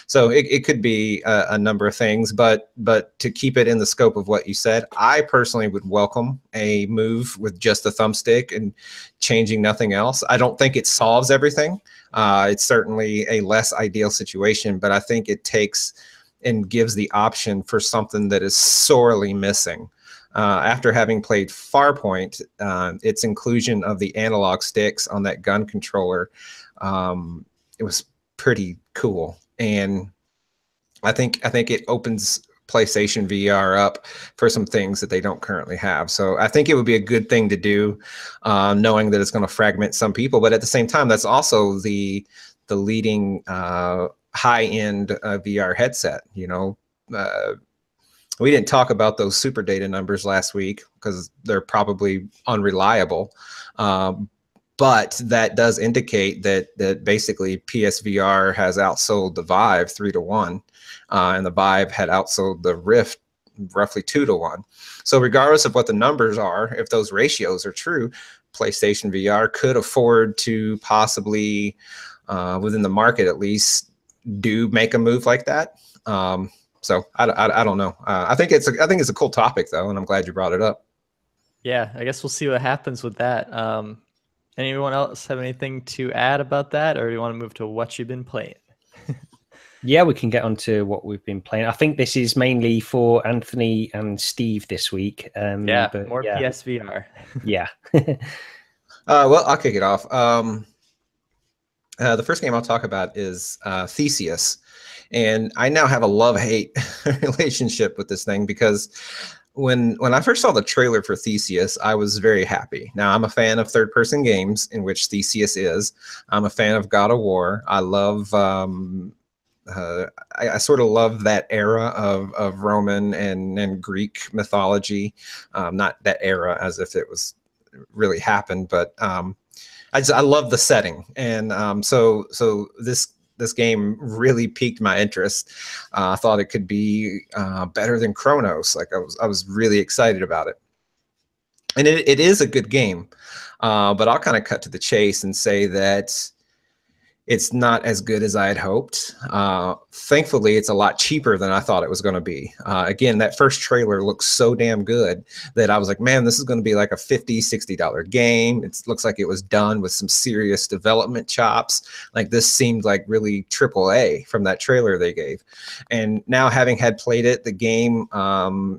so it could be a number of things, but to keep it in the scope of what you said, I personally would welcome a move with just a thumbstick and changing nothing else. I don't think it solves everything. It's certainly a less ideal situation, but I think it takes and gives the option for something that is sorely missing. After having played Farpoint, its inclusion of the analog sticks on that gun controller, it was pretty cool, and I think it opens PlayStation VR up for some things that they don't currently have. So I think it would be a good thing to do, knowing that it's going to fragment some people, but at the same time, that's also the leading high-end VR headset. You know. We didn't talk about those super data numbers last week because they're probably unreliable. But that does indicate that basically PSVR has outsold the Vive 3-1, and the Vive had outsold the Rift roughly 2-1. So regardless of what the numbers are, if those ratios are true, PlayStation VR could afford to possibly, within the market at least, make a move like that. So I don't know. I think it's a cool topic though, and I'm glad you brought it up. Yeah, I guess we'll see what happens with that. Anyone else have anything to add about that, or do you want to move to what you've been playing? Yeah, we can get on to what we've been playing. I think this is mainly for Anthony and Steve this week. Yeah, more PSVR. Yeah. Well, I'll kick it off. The first game I'll talk about is Theseus. And I now have a love-hate relationship with this thing, because when I first saw the trailer for Theseus, I was very happy. Now, I'm a fan of third-person games, in which Theseus is. I'm a fan of God of War. I love, I sort of love that era of Roman and Greek mythology. Not that era as if it was really happened, but I love the setting. And so this game really piqued my interest. I thought it could be better than Chronos. Like I was really excited about it. And it is a good game, but I'll kind of cut to the chase and say that it's not as good as I had hoped. Thankfully, it's a lot cheaper than I thought it was going to be. Again, that first trailer looks so damn good that I was like, man, this is going to be like a $50, $60 game. It looks like it was done with some serious development chops. Like this seemed like really AAA from that trailer they gave. And now, having had played it, the game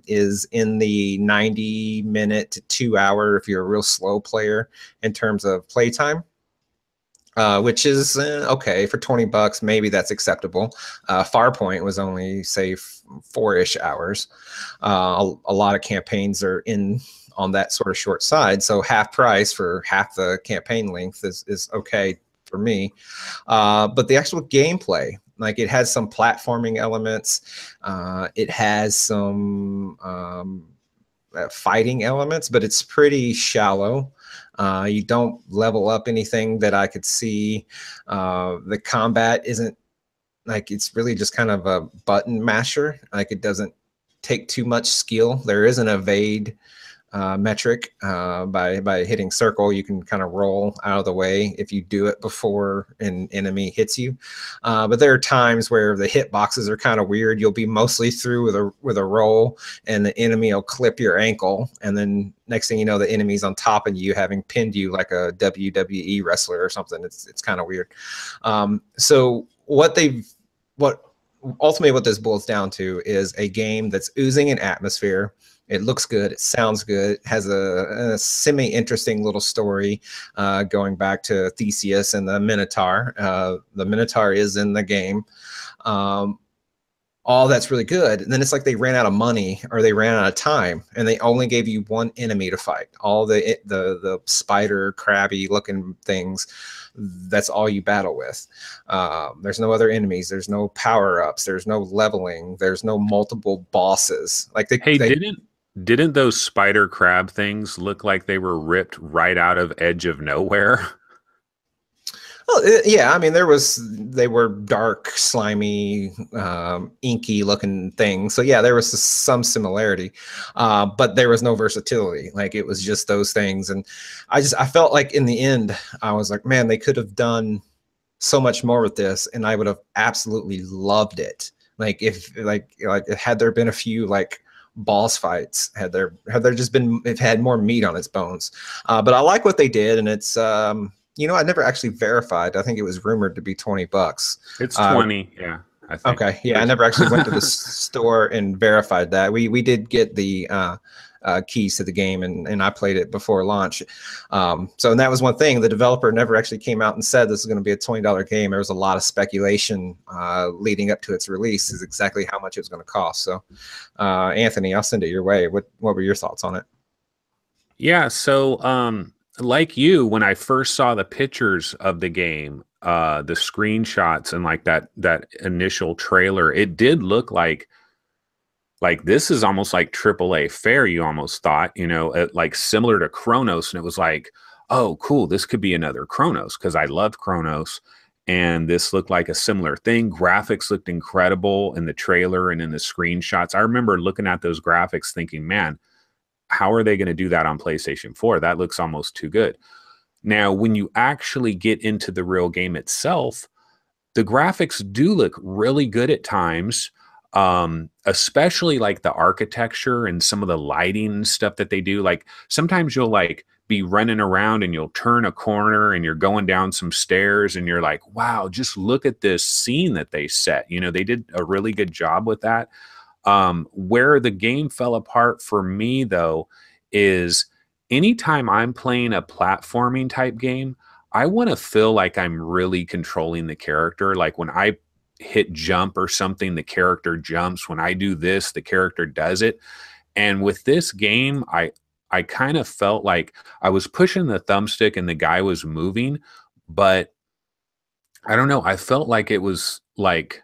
is in the 90-minute to 2-hour, if you're a real slow player, in terms of playtime. Which is okay for $20. Maybe that's acceptable. Farpoint was only, say, 4-ish hours. A lot of campaigns are on that sort of short side, so half price for half the campaign length is okay for me. But the actual gameplay, like, it has some platforming elements. It has some fighting elements, but it's pretty shallow. You don't level up anything that I could see. The combat isn't, like, it's really just kind of a button masher. Like, it doesn't take too much skill. There is an evade metric. By hitting circle, you can kind of roll out of the way if you do it before an enemy hits you. But there are times where the hit boxes are kind of weird. You'll be mostly through with a roll, and the enemy will clip your ankle, and then next thing you know, the enemy's on top of you, having pinned you like a WWE wrestler or something. It's kind of weird. So what ultimately what this boils down to is a game that's oozing an atmosphere. It looks good. It sounds good. It has a semi-interesting little story going back to Theseus and the Minotaur. The Minotaur is in the game. All that's really good. And then it's like they ran out of money or they ran out of time, and they only gave you one enemy to fight. All the spider, crabby looking things, that's all you battle with. There's no other enemies. There's no power-ups. There's no leveling. There's no multiple bosses. Like didn't those spider crab things look like they were ripped right out of Edge of Nowhere? Well, yeah, I mean, they were dark, slimy, inky looking things. So yeah, there was some similarity, but there was no versatility. Like, it was just those things. And I felt like in the end, I was like, man, they could have done so much more with this, and I would have absolutely loved it. Like, if had there been a few like boss fights, had there just been, it had more meat on its bones. But I like what they did, and it's you know, I never actually verified. I think it was rumored to be $20. It's 20, yeah. I think. Okay, yeah, I never actually went to the store and verified that. We did get the keys to the game, and I played it before launch. So, and that was one thing. The developer never actually came out and said this is going to be a $20 game. There was a lot of speculation leading up to its release is exactly how much it was going to cost. So, Anthony, I'll send it your way. What were your thoughts on it? Yeah, so like you, when I first saw the pictures of the game, the screenshots and like that initial trailer, it did look like this is almost like AAA fare. You almost thought, you know, like similar to Chronos, and it was like, oh, cool, this could be another Chronos, because I loved Chronos, and this looked like a similar thing. Graphics looked incredible in the trailer and in the screenshots. I remember looking at those graphics thinking, man, how are they going to do that on PlayStation 4? That looks almost too good. Now, when you actually get into the real game itself, the graphics do look really good at times, especially like the architecture and some of the lighting and stuff that they do. Like, sometimes you'll like be running around and you'll turn a corner and you're going down some stairs and you're like, wow, just look at this scene that they set. You know, they did a really good job with that. Where the game fell apart for me, though, is anytime I'm playing a platforming type game, I want to feel like I'm really controlling the character. Like, when I hit jump or something, the character jumps. When I do this, the character does it. And with this game, I kind of felt like I was pushing the thumbstick and the guy was moving, but I don't know. I felt like it was like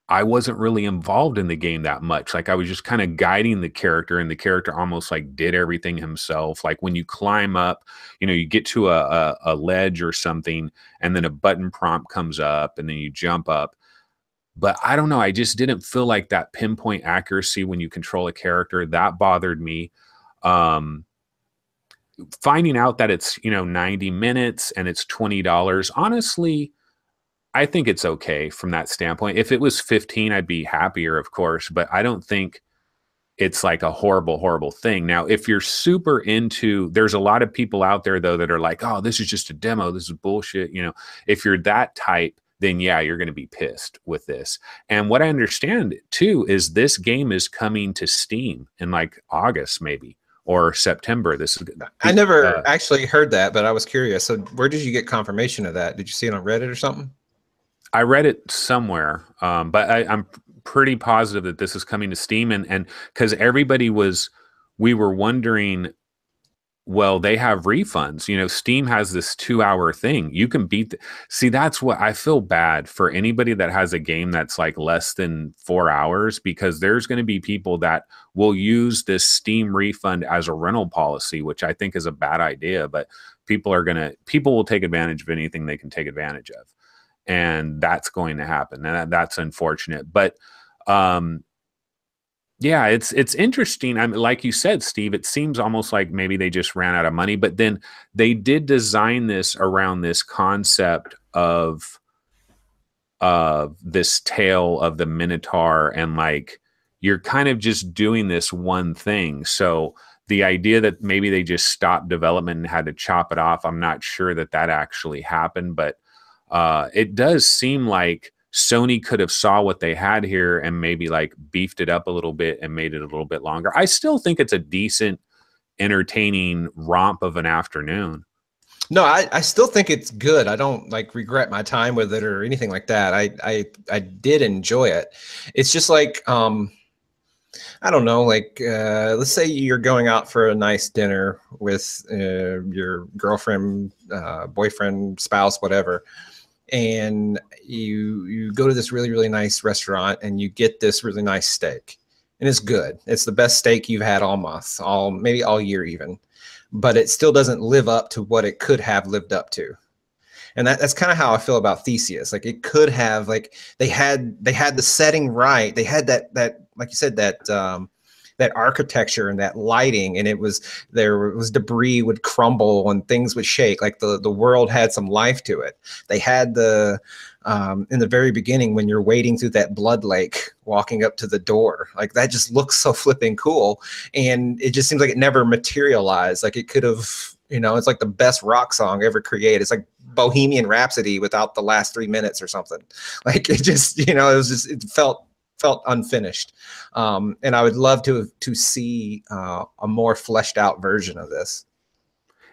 I wasn't really involved in the game that much. Like, I was just kind of guiding the character, and the character almost like did everything himself. Like, when you climb up, you know, you get to a ledge or something, and then a button prompt comes up, and then you jump up. But I don't know. I just didn't feel like that pinpoint accuracy when you control a character. That bothered me. Finding out that it's, you know, 90 minutes and it's $20, honestly, I think it's okay from that standpoint. If it was 15, I'd be happier, of course, but I don't think it's like a horrible, horrible thing. Now, if you're super into, there's a lot of people out there though that are like, oh, this is just a demo, this is bullshit. You know, if you're that type, then yeah, you're going to be pissed with this. And what I understand too is this game is coming to Steam in like August maybe, or September. I never actually heard that, but I was curious. So where did you get confirmation of that? Did you see it on Reddit or something? I read it somewhere, but I'm pretty positive that this is coming to Steam, and because we were wondering, well, they have refunds. You know, Steam has this 2-hour thing. You can see, that's what I feel bad for anybody that has a game that's like less than 4 hours, because there's going to be people that will use this Steam refund as a rental policy, which I think is a bad idea, but people will take advantage of anything they can take advantage of. And that's going to happen, and that's unfortunate. But Yeah, it's interesting. I mean, like you said, Steve, it seems almost like maybe they just ran out of money, but then they did design this around this concept of this tale of the Minotaur, and like you're kind of just doing this one thing. So the idea that maybe they just stopped development and had to chop it off, I'm not sure that that actually happened, but it does seem like Sony could have saw what they had here and maybe like beefed it up a little bit and made it a little bit longer. I still think it's a decent, entertaining romp of an afternoon. No, I still think it's good. I don't like regret my time with it or anything like that. I did enjoy it. It's just like I don't know, like let's say you're going out for a nice dinner with your girlfriend, boyfriend, spouse, whatever, and you go to this really, really nice restaurant and you get this really nice steak, and it's good. It's the best steak you've had all month, maybe all year even, but it still doesn't live up to what it could have lived up to. And that's kind of how I feel about Theseus. Like it could have, like they had the setting right. They had that like you said, that architecture and that lighting, and there was debris would crumble and things would shake. Like the world had some life to it. They had in the very beginning when you're wading through that blood lake, walking up to the door, like that just looks so flipping cool. And it just seems like it never materialized. Like it could have, it's like the best rock song ever created. It's like Bohemian Rhapsody without the last 3 minutes or something. Like it just, it felt unfinished. And I would love to see a more fleshed out version of this.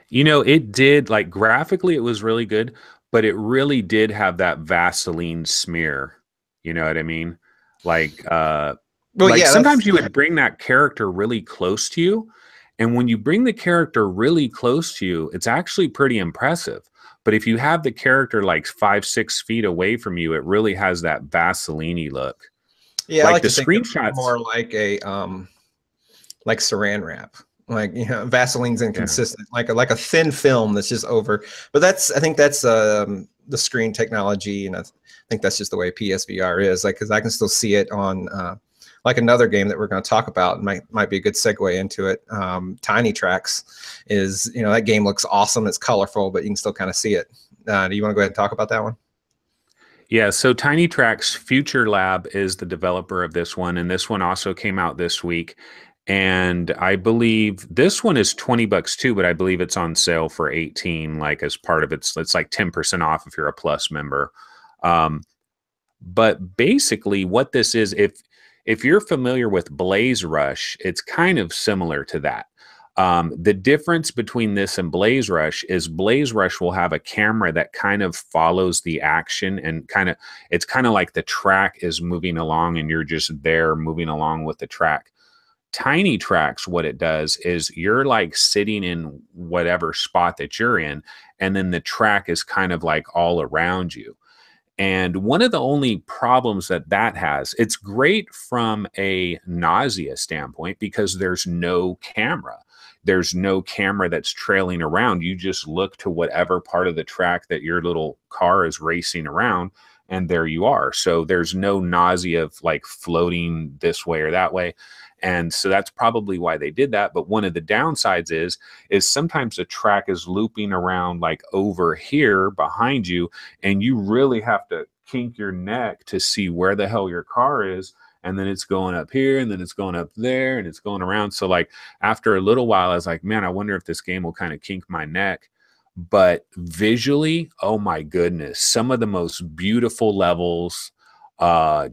It did, like graphically, it was really good, but it really did have that Vaseline smear. You know what I mean? Like, sometimes you would bring that character really close to you. And when you bring the character really close to you, it's actually pretty impressive. But if you have the character like 5-6 feet away from you, it really has that Vaseline-y look. Yeah, like I like the to think screenshots more like a like saran wrap. Like Vaseline's inconsistent, like a thin film that's just over. But I think that's the screen technology, and I think that's just the way PSVR is. Like, because I can still see it on like another game that we're going to talk about. Might be a good segue into it. Tiny Trax is, that game looks awesome. It's colorful, but you can still kind of see it. Do you want to go ahead and talk about that one? Yeah, so Tiny Trax Future Lab is the developer of this one, and this one also came out this week. And I believe this one is $20 too, but I believe it's on sale for 18, like as part of it's like 10% off if you're a Plus member. But basically what this is, if you're familiar with Blaze Rush, it's kind of similar to that. The difference between this and Blaze Rush is Blaze Rush will have a camera that kind of follows the action, and it's kind of like the track is moving along and you're just there moving along with the track. Tiny Trax, what it does is you're like sitting in whatever spot that you're in, and then the track is kind of like all around you. And one of the only problems that has, it's great from a nausea standpoint because there's no camera. There's no camera that's trailing around. You just look to whatever part of the track that your little car is racing around, and there you are. So there's no nausea of like floating this way or that way. And so that's probably why they did that. But one of the downsides is sometimes the track is looping around like over here behind you, and you really have to kink your neck to see where the hell your car is. And then it's going up here, and then it's going up there, and it's going around. So like after a little while, I was like, man, I wonder if this game will kind of kink my neck. But visually, oh my goodness, some of the most beautiful levels,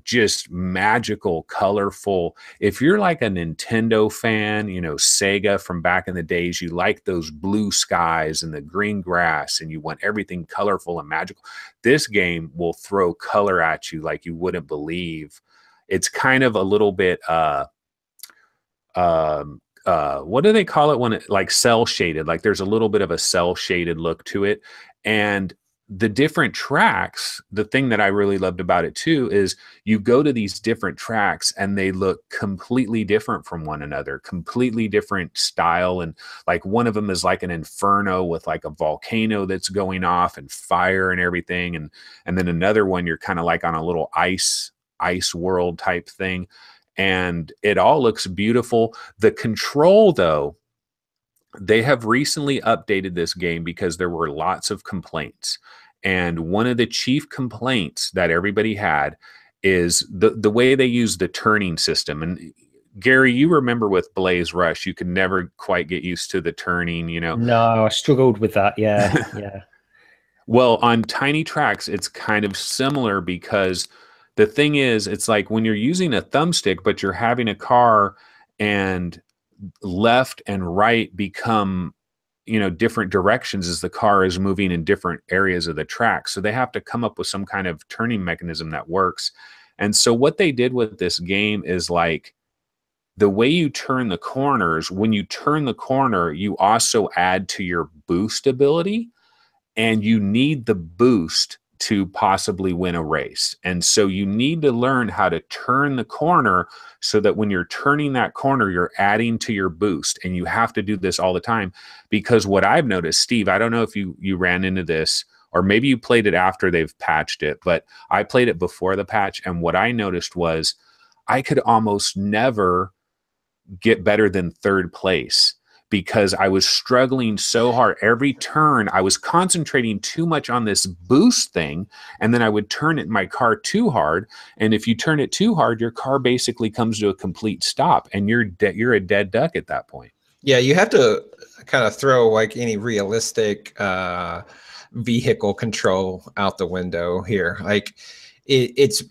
just magical, colorful. If you're like a Nintendo fan, Sega from back in the days, you like those blue skies and the green grass, and you want everything colorful and magical. This game will throw color at you like you wouldn't believe. It's kind of a little bit, what do they call it when it like cell shaded? Like there's a little bit of a cell shaded look to it. And the different tracks, the thing that I really loved about it too, is you go to these different tracks and they look completely different from one another, completely different style. And like one of them is like an inferno with like a volcano that's going off and fire and everything. And then another one, you're kind of like on a little ice world type thing. and it all looks beautiful. The control, though, they have recently updated this game because there were lots of complaints. And one of the chief complaints that everybody had is the way they use the turning system. And Gary, you remember with Blaze Rush, you could never quite get used to the turning, you know. No, I struggled with that. Yeah, yeah. Well, on Tiny Trax, it's kind of similar because the thing is, it's like when you're using a thumbstick, but you're having a car and left and right become, you know, different directions as the car is moving in different areas of the track. So they have to come up with some kind of turning mechanism that works. And so what they did with this game is like the way you turn the corners, when you turn the corner, you also add to your boost ability, and you need the boost to possibly win a race. And so you need to learn how to turn the corner so that when you're turning that corner, you're adding to your boost. And you have to do this all the time, because what I've noticed, Steve, I don't know if you ran into this, or maybe you played it after they've patched it, but I played it before the patch. And what I noticed was I could almost never get better than third place, because I was struggling so hard. Every turn, I was concentrating too much on this boost thing, and then I would turn it in my car too hard. And if you turn it too hard, your car basically comes to a complete stop, and you're a dead duck at that point. Yeah, you have to kind of throw like any realistic vehicle control out the window here. Like it's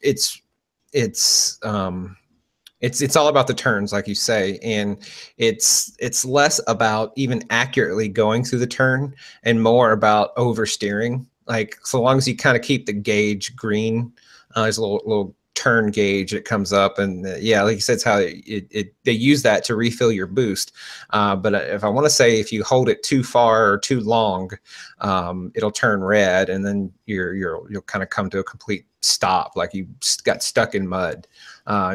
all about the turns, like you say, and it's less about even accurately going through the turn and more about oversteering. Like, so long as you kind of keep the gauge green, there's a little turn gauge that comes up, and yeah, like you said, it's how they use that to refill your boost. But if I want to say, if you hold it too far or too long, it'll turn red, and then you'll kind of come to a complete stop, like you got stuck in mud.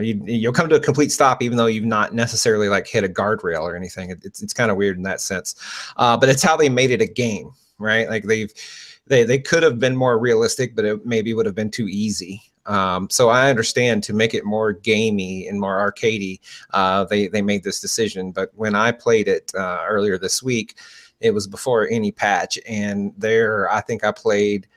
You'll come to a complete stop even though you've not necessarily like hit a guardrail or anything. It's kind of weird in that sense, but it's how they made it a game, right? Like they could have been more realistic, but it maybe would have been too easy. So I understand, to make it more gamey and more arcadey, they made this decision. But when I played it earlier this week, it was before any patch, and I think I played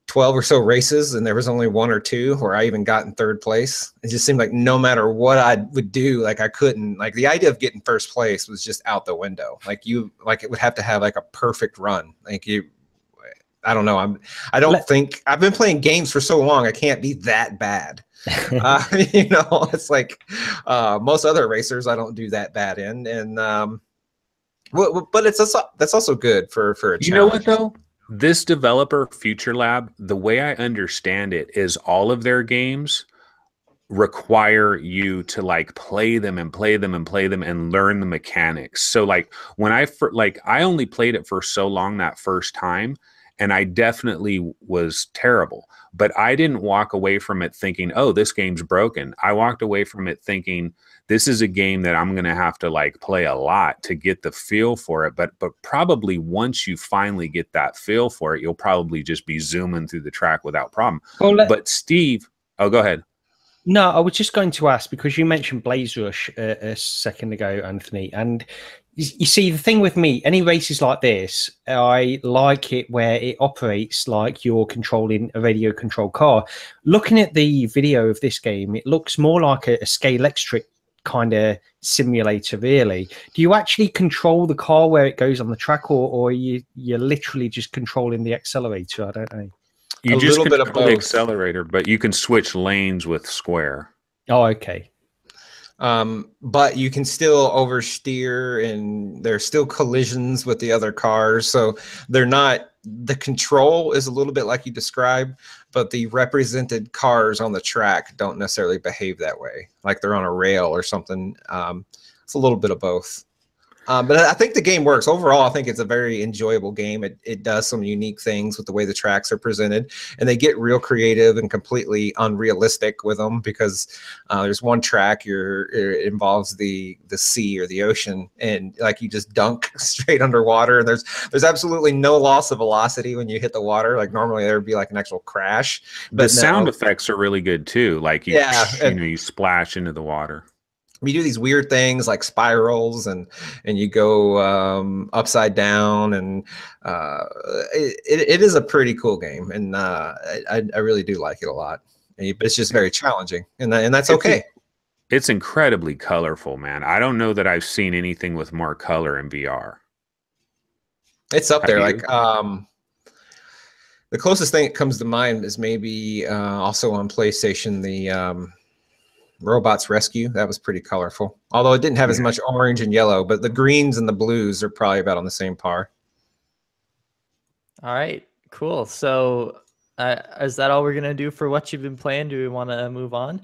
12 or so races, and there was only 1 or 2 where I even got in third place. It just seemed like no matter what I would do, like I couldn't, like the idea of getting first place was just out the window. Like it would have to have like a perfect run. Like I don't know. I don't think I've been playing games for so long, I can't be that bad. You know, it's like most other racers I don't do that bad in, and but that's also good for a challenge. You know what though? This developer, Future Lab, the way I understand it is all of their games require you to like play them and play them and play them and learn the mechanics. So like when I only played it for so long that first time, and I definitely was terrible, but I didn't walk away from it thinking, oh, this game's broken. I walked away from it thinking, this is a game that I'm going to have to like play a lot to get the feel for it. But probably once you finally get that feel for it, you'll probably just be zooming through the track without problem. But Steve, oh, go ahead. No, I was just going to ask, because you mentioned Blaze Rush a second ago, Anthony, and you see, the thing with me, any races like this, I like it where it operates like you're controlling a radio controlled car. Looking at the video of this game, it looks more like a Scalextric kind of simulator, really. Do you actually control the car where it goes on the track, or you're literally just controlling the accelerator? I don't know. You just control the accelerator, but you can switch lanes with square. Oh, okay. But you can still oversteer, and there's still collisions with the other cars. So they're not, the control is a little bit like you described, but the represented cars on the track don't necessarily behave that way. Like they're on a rail or something. It's a little bit of both. But I think the game works. Overall, I think it's a very enjoyable game. It does some unique things with the way the tracks are presented, and they get real creative and completely unrealistic with them because there's one track it involves the sea or the ocean, and like you just dunk straight underwater, and there's absolutely no loss of velocity when you hit the water. Like normally there would be like an actual crash. But the sound effects are really good too. Like you splash into the water. You do these weird things like spirals and you go upside down, and it is a pretty cool game, and I really do like it a lot. It's just very challenging, and that's okay. It's incredibly colorful, man. I don't know that I've seen anything with more color in VR. It's up there. Like the closest thing that comes to mind is maybe also on PlayStation, the Robots Rescue. That was pretty colorful, although it didn't have as much orange and yellow, but the greens and the blues are probably about on the same par. All right, cool. So is that all we're gonna do for what you've been playing? Do we want to move on?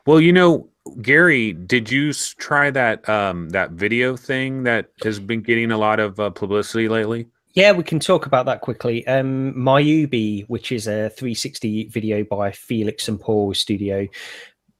Well, you know, Gary, did you try that that video thing that has been getting a lot of publicity lately? Yeah, we can talk about that quickly. Miyubi, which is a 360 video by Felix and Paul Studio,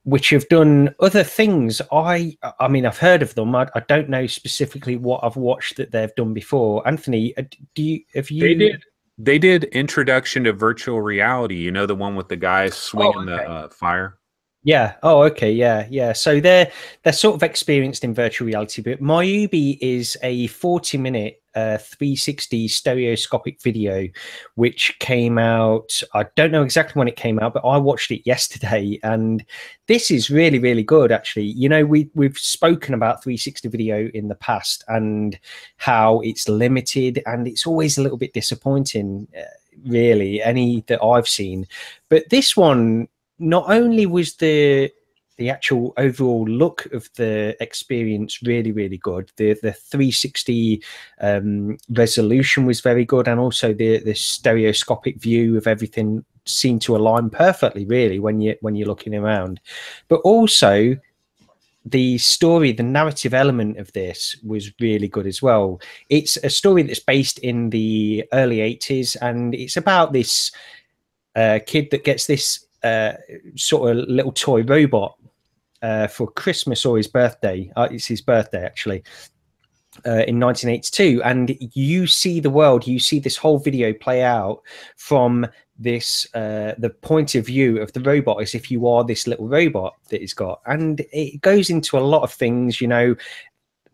which have done other things. I mean, I've heard of them. I don't know specifically what I've watched that they've done before. Anthony, They did Introduction to Virtual Reality. You know, the one with the guy swinging the fire. Yeah. Oh, okay. Yeah, yeah. So they're sort of experienced in virtual reality, but Miyubi is a 40-minute 360 stereoscopic video, which came out. I don't know exactly when it came out, but I watched it yesterday, and this is really, really good. Actually, you know, we've spoken about 360 video in the past and how it's limited, and it's always a little bit disappointing, really, any that I've seen. But this one, not only was the actual overall look of the experience really, really good, the 360 resolution was very good, and also the stereoscopic view of everything seemed to align perfectly, really, when you're looking around. But also the story, the narrative element of this was really good as well. It's a story that's based in the early 80s, and it's about this kid that gets this sort of little toy robot for Christmas or his birthday. It's his birthday, actually, in 1982. And you see the world, you see this whole video play out from this, the point of view of the robot, as if you are this little robot that he's got. And it goes into a lot of things, you know.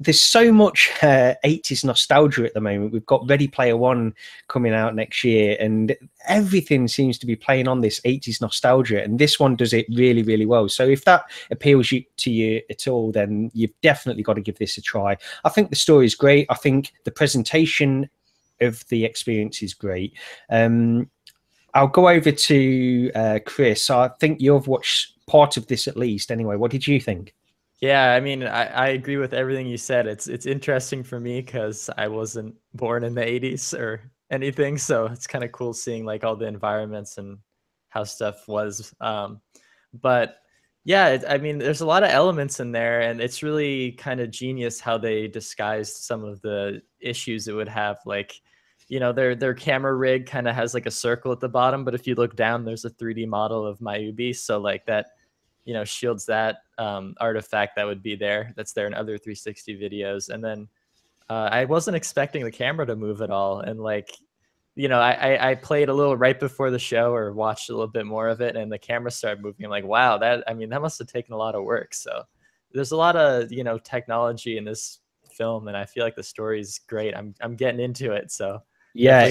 There's so much 80s nostalgia at the moment. We've got Ready Player One coming out next year, and everything seems to be playing on this 80s nostalgia, and this one does it really, really well. So if that appeals to you at all, then you've definitely got to give this a try. I think the story is great. I think the presentation of the experience is great. I'll go over to Chris. I think you've watched part of this at least. Anyway, what did you think? Yeah, I mean, I agree with everything you said. It's interesting for me because I wasn't born in the 80s or anything, so it's kind of cool seeing like all the environments and how stuff was. But yeah, I mean, there's a lot of elements in there, and it's really kind of genius how they disguised some of the issues it would have. Like, you know, their camera rig kind of has like a circle at the bottom, but if you look down, there's a 3D model of Miyubi, so like that, you know, shields that artifact that would be there. That's there in other 360 videos. And then I wasn't expecting the camera to move at all. And like, you know, I played a little right before the show or watched a little bit more of it, and the camera started moving. I'm like, wow, I mean, that must have taken a lot of work. So there's a lot of, you know, technology in this film, and I feel like the story's great. I'm getting into it. So yeah,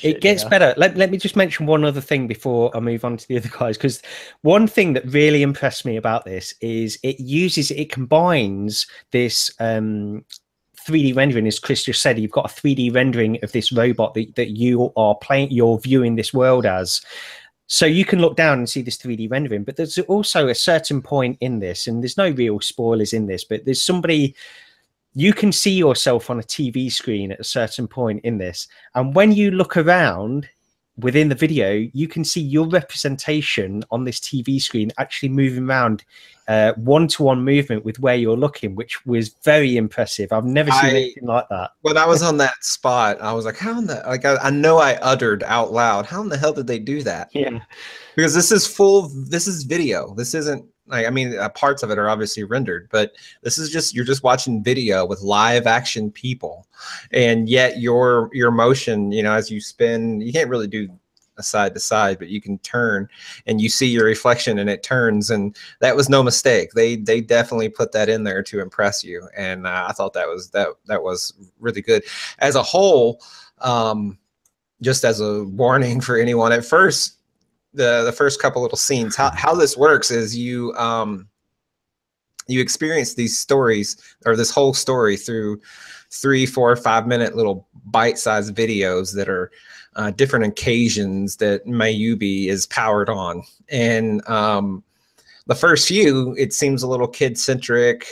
it gets better. Let me just mention one other thing before I move on to the other guys, because one thing that really impressed me about this is it combines this 3D rendering, as Chris just said. You've got a 3D rendering of this robot that you are playing, you're viewing this world as. So you can look down and see this 3D rendering, but there's also a certain point in this, and there's no real spoilers in this, but there's somebody. You can see yourself on a TV screen at a certain point in this. And when you look around, within the video, you can see your representation on this TV screen actually moving around, one-to-one movement with where you're looking, which was very impressive. I've never seen anything like that. When I was on that spot, I was like, how in the, like, I know I uttered out loud, how in the hell did they do that? Yeah. Because this is video. This isn't like, I mean, parts of it are obviously rendered, but this is just, you're just watching video with live action people. And yet your motion, you know, as you spin, you can't really do a side to side, but you can turn and you see your reflection and it turns, and that was no mistake. They definitely put that in there to impress you. And I thought that was really good. As a whole, just as a warning for anyone, at first, the first couple little scenes, how this works is you experience these stories, or this whole story, through 3, 4, 5 minute little bite-sized videos that are different occasions that Miyubi is powered on. And the first few, it seems a little kid-centric.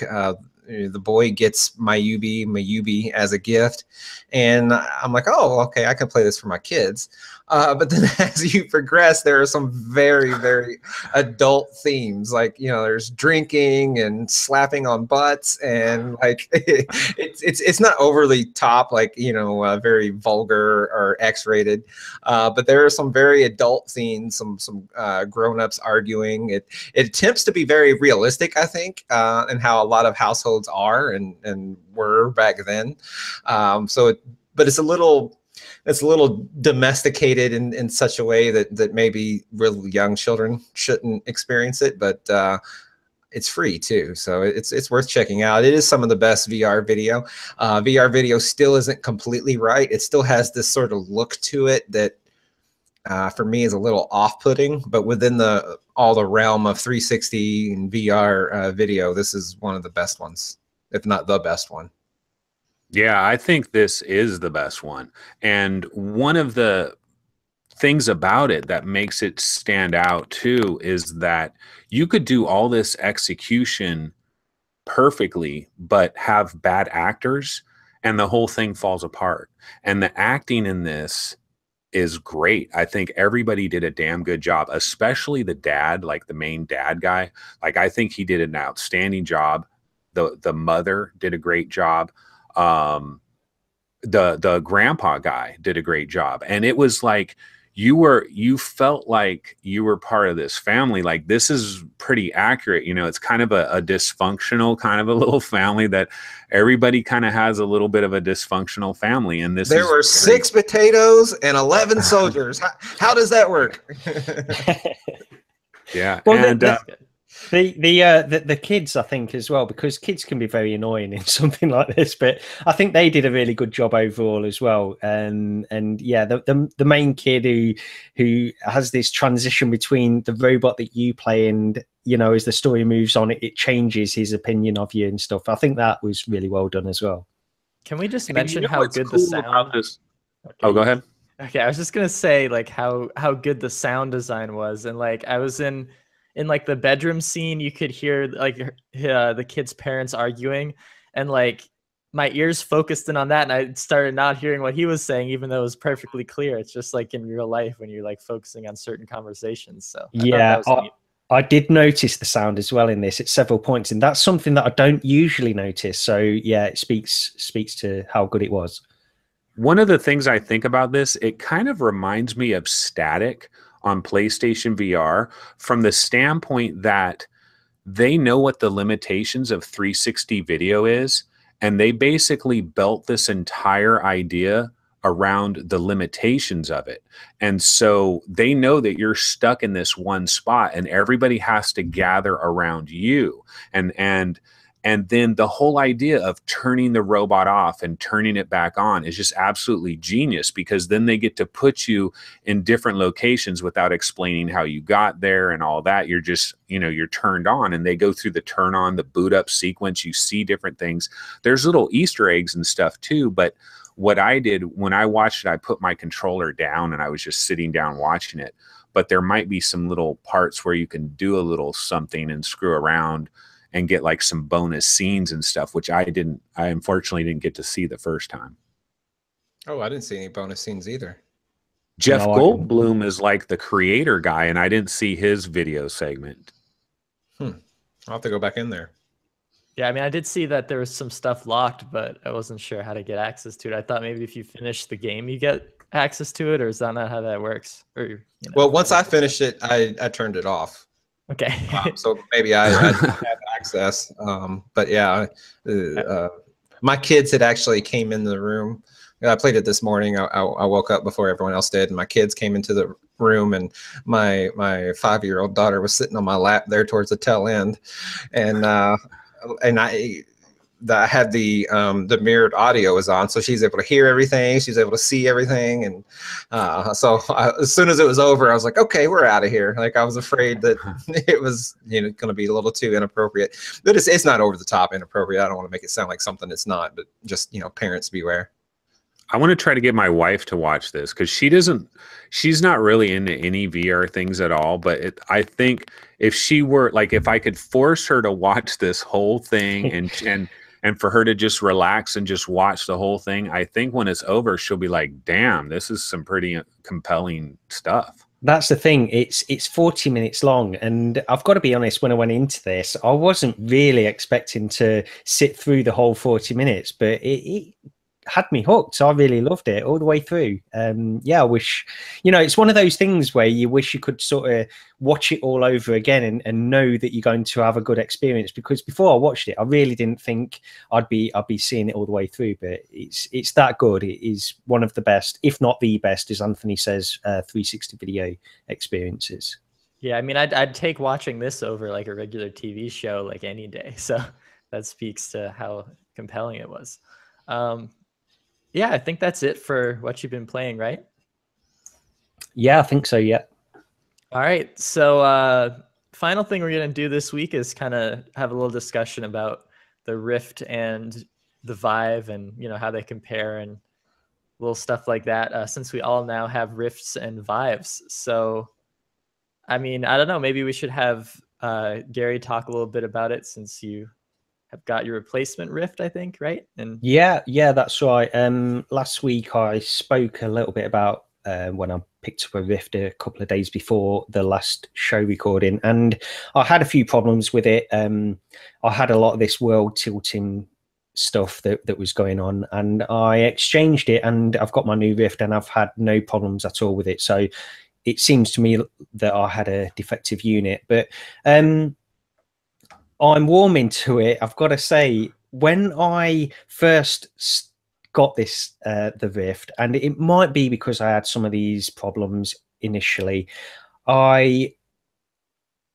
The boy gets Miyubi as a gift, and I'm like, oh, okay, I can play this for my kids. But then as you progress, there are some very, very adult themes. Like, you know, there's drinking and slapping on butts, and like it's not overly top, like, you know, very vulgar or X-rated. But there are some very adult themes, some grown-ups arguing. It attempts to be very realistic, I think, and how a lot of households are and were back then. But it's a little domesticated in such a way that maybe really young children shouldn't experience it, but it's free too, so it's worth checking out. It is some of the best VR video. VR video still isn't completely right. It still has this sort of look to it that for me is a little off-putting, but within all the realm of 360 and VR video, this is one of the best ones, if not the best one. Yeah, I think this is the best one. And one of the things about it that makes it stand out too is that you could do all this execution perfectly, but have bad actors and the whole thing falls apart. And the acting in this is great. I think everybody did a damn good job, especially the dad, like the main dad guy. Like, I think he did an outstanding job. The mother did a great job. The grandpa guy did a great job, and it was like you felt like you were part of this family. Like, this is pretty accurate. You know, it's kind of a dysfunctional kind of a little family that everybody kind of has a little bit of a dysfunctional family. And there were 6 potatoes and 11 soldiers. How does that work? Yeah. Well, and the kids, I think, as well, because kids can be very annoying in something like this, but I think they did a really good job overall as well. And yeah, the main kid who has this transition between the robot that you play and, you know, as the story moves on, it changes his opinion of you and stuff. I think that was really well done as well. Can we just mention how good the sound is? Okay. Oh, go ahead. Okay, I was just gonna say, like, how good the sound design was, and like I was in like the bedroom scene, you could hear like the kids' parents arguing, and like my ears focused in on that, and I started not hearing what he was saying, even though it was perfectly clear. It's just like in real life when you're like focusing on certain conversations. So yeah, I did notice the sound as well in this at several points, and that's something that I don't usually notice. So yeah, it speaks to how good it was. One of the things I think about this, it kind of reminds me of Static on PlayStation VR, from the standpoint that they know what the limitations of 360 video is, and they basically built this entire idea around the limitations of it. And so they know that you're stuck in this one spot and everybody has to gather around you. And then the whole idea of turning the robot off and turning it back on is just absolutely genius, because then they get to put you in different locations without explaining how you got there and all that. You're just, you know, you're turned on, and they go through the turn on, the boot up sequence. You see different things. There's little Easter eggs and stuff too. But what I did when I watched it, I put my controller down and I was just sitting down watching it. But there might be some little parts where you can do a little something and screw around and get like some bonus scenes and stuff, which I unfortunately didn't get to see the first time. Oh, I didn't see any bonus scenes either. Jeff You know, Goldblum is like the creator guy, and I didn't see his video segment. I'll have to go back in there. Yeah, I mean, I did see that there was some stuff locked, but I wasn't sure how to get access to it. I thought maybe if you finish the game, you get access to it, or is that not how that works? Or, you know, Well, once I finished it, I turned it off. okay. So maybe I didn't have access. But yeah, my kids had actually came in the room. I played it this morning. I woke up before everyone else did, and my kids came into the room, and my 5-year-old daughter was sitting on my lap there towards the tail end, and I had the mirrored audio was on, so she's able to hear everything. She's able to see everything, and so as soon as it was over, I was like, okay, we're out of here. Like, I was afraid that it was, you know, going to be a little too inappropriate, but it's not over the top inappropriate. I don't want to make it sound like something it's not, but just, you know, parents beware. I want to try to get my wife to watch this because she's not really into any VR things at all. But I think if she were, like, if I could force her to watch this whole thing and for her to just relax and just watch the whole thing, I think when it's over, she'll be like, damn, this is some pretty compelling stuff. That's the thing. It's 40 minutes long, and I've got to be honest, when I went into this, I wasn't really expecting to sit through the whole 40 minutes, but it had me hooked. So I really loved it all the way through. Yeah, I wish, you know, it's one of those things where you wish you could sort of watch it all over again and know that you're going to have a good experience, because before I watched it, I really didn't think I'd be seeing it all the way through, but it's that good. It is one of the best, if not the best, as Anthony says, 360 video experiences. Yeah, I mean, I'd take watching this over like a regular TV show like any day. So that speaks to how compelling it was. Yeah, I think that's it for what you've been playing, right? Yeah, I think so, yeah. All right, so final thing we're going to do this week is kind of have a little discussion about the Rift and the Vive, and, you know, how they compare and little stuff like that, since we all now have Rifts and Vives. So, I mean, I don't know, maybe we should have Gary talk a little bit about it, since you have got your replacement Rift, I think, right? And yeah, that's right. Last week I spoke a little bit about when I picked up a Rift a couple of days before the last show recording, and I had a few problems with it. I had a lot of this world tilting stuff that was going on, and I exchanged it, and I've got my new Rift, and I've had no problems at all with it. So it seems to me that I had a defective unit, but I'm warming to it. I've got to say, when I first got this, the Rift, and it might be because I had some of these problems initially, I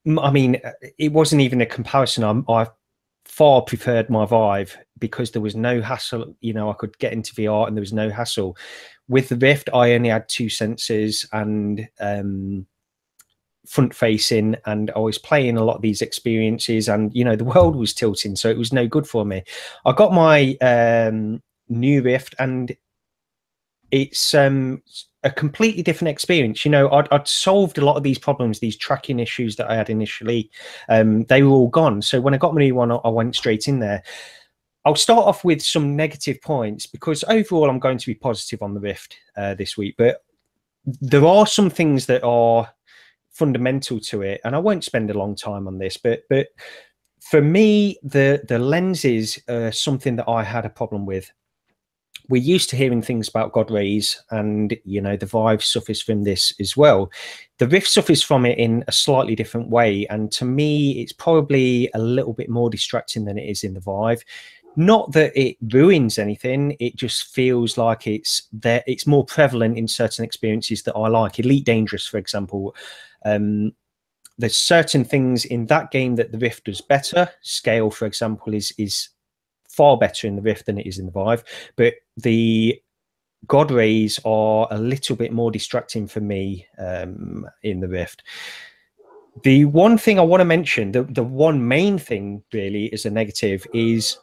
mean, it wasn't even a comparison. I far preferred my Vive because there was no hassle. You know, I could get into VR and there was no hassle. With the Rift, I only had 2 sensors and front facing, and I was playing a lot of these experiences, and, you know, the world was tilting, so it was no good for me. I got my new Rift, and it's a completely different experience. You know, I'd solved a lot of these problems, these tracking issues that I had initially. They were all gone. So when I got my new one, I went straight in there. I'll start off with some negative points, because overall I'm going to be positive on the Rift this week, but there are some things that are fundamental to it, and I won't spend a long time on this, but for me, the lenses are something that I had a problem with. We're used to hearing things about God rays, and, you know, the Vive suffers from this as well. The Rift suffers from it in a slightly different way, and to me, it's probably a little bit more distracting than it is in the Vive. Not that it ruins anything, it just feels like it's there. It's more prevalent in certain experiences that I like. Elite Dangerous, for example. There's certain things in that game that the Rift does better. Scale, for example, is far better in the Rift than it is in the Vive, but the God rays are a little bit more distracting for me in the Rift. The one thing I want to mention, the one main thing really is a negative, is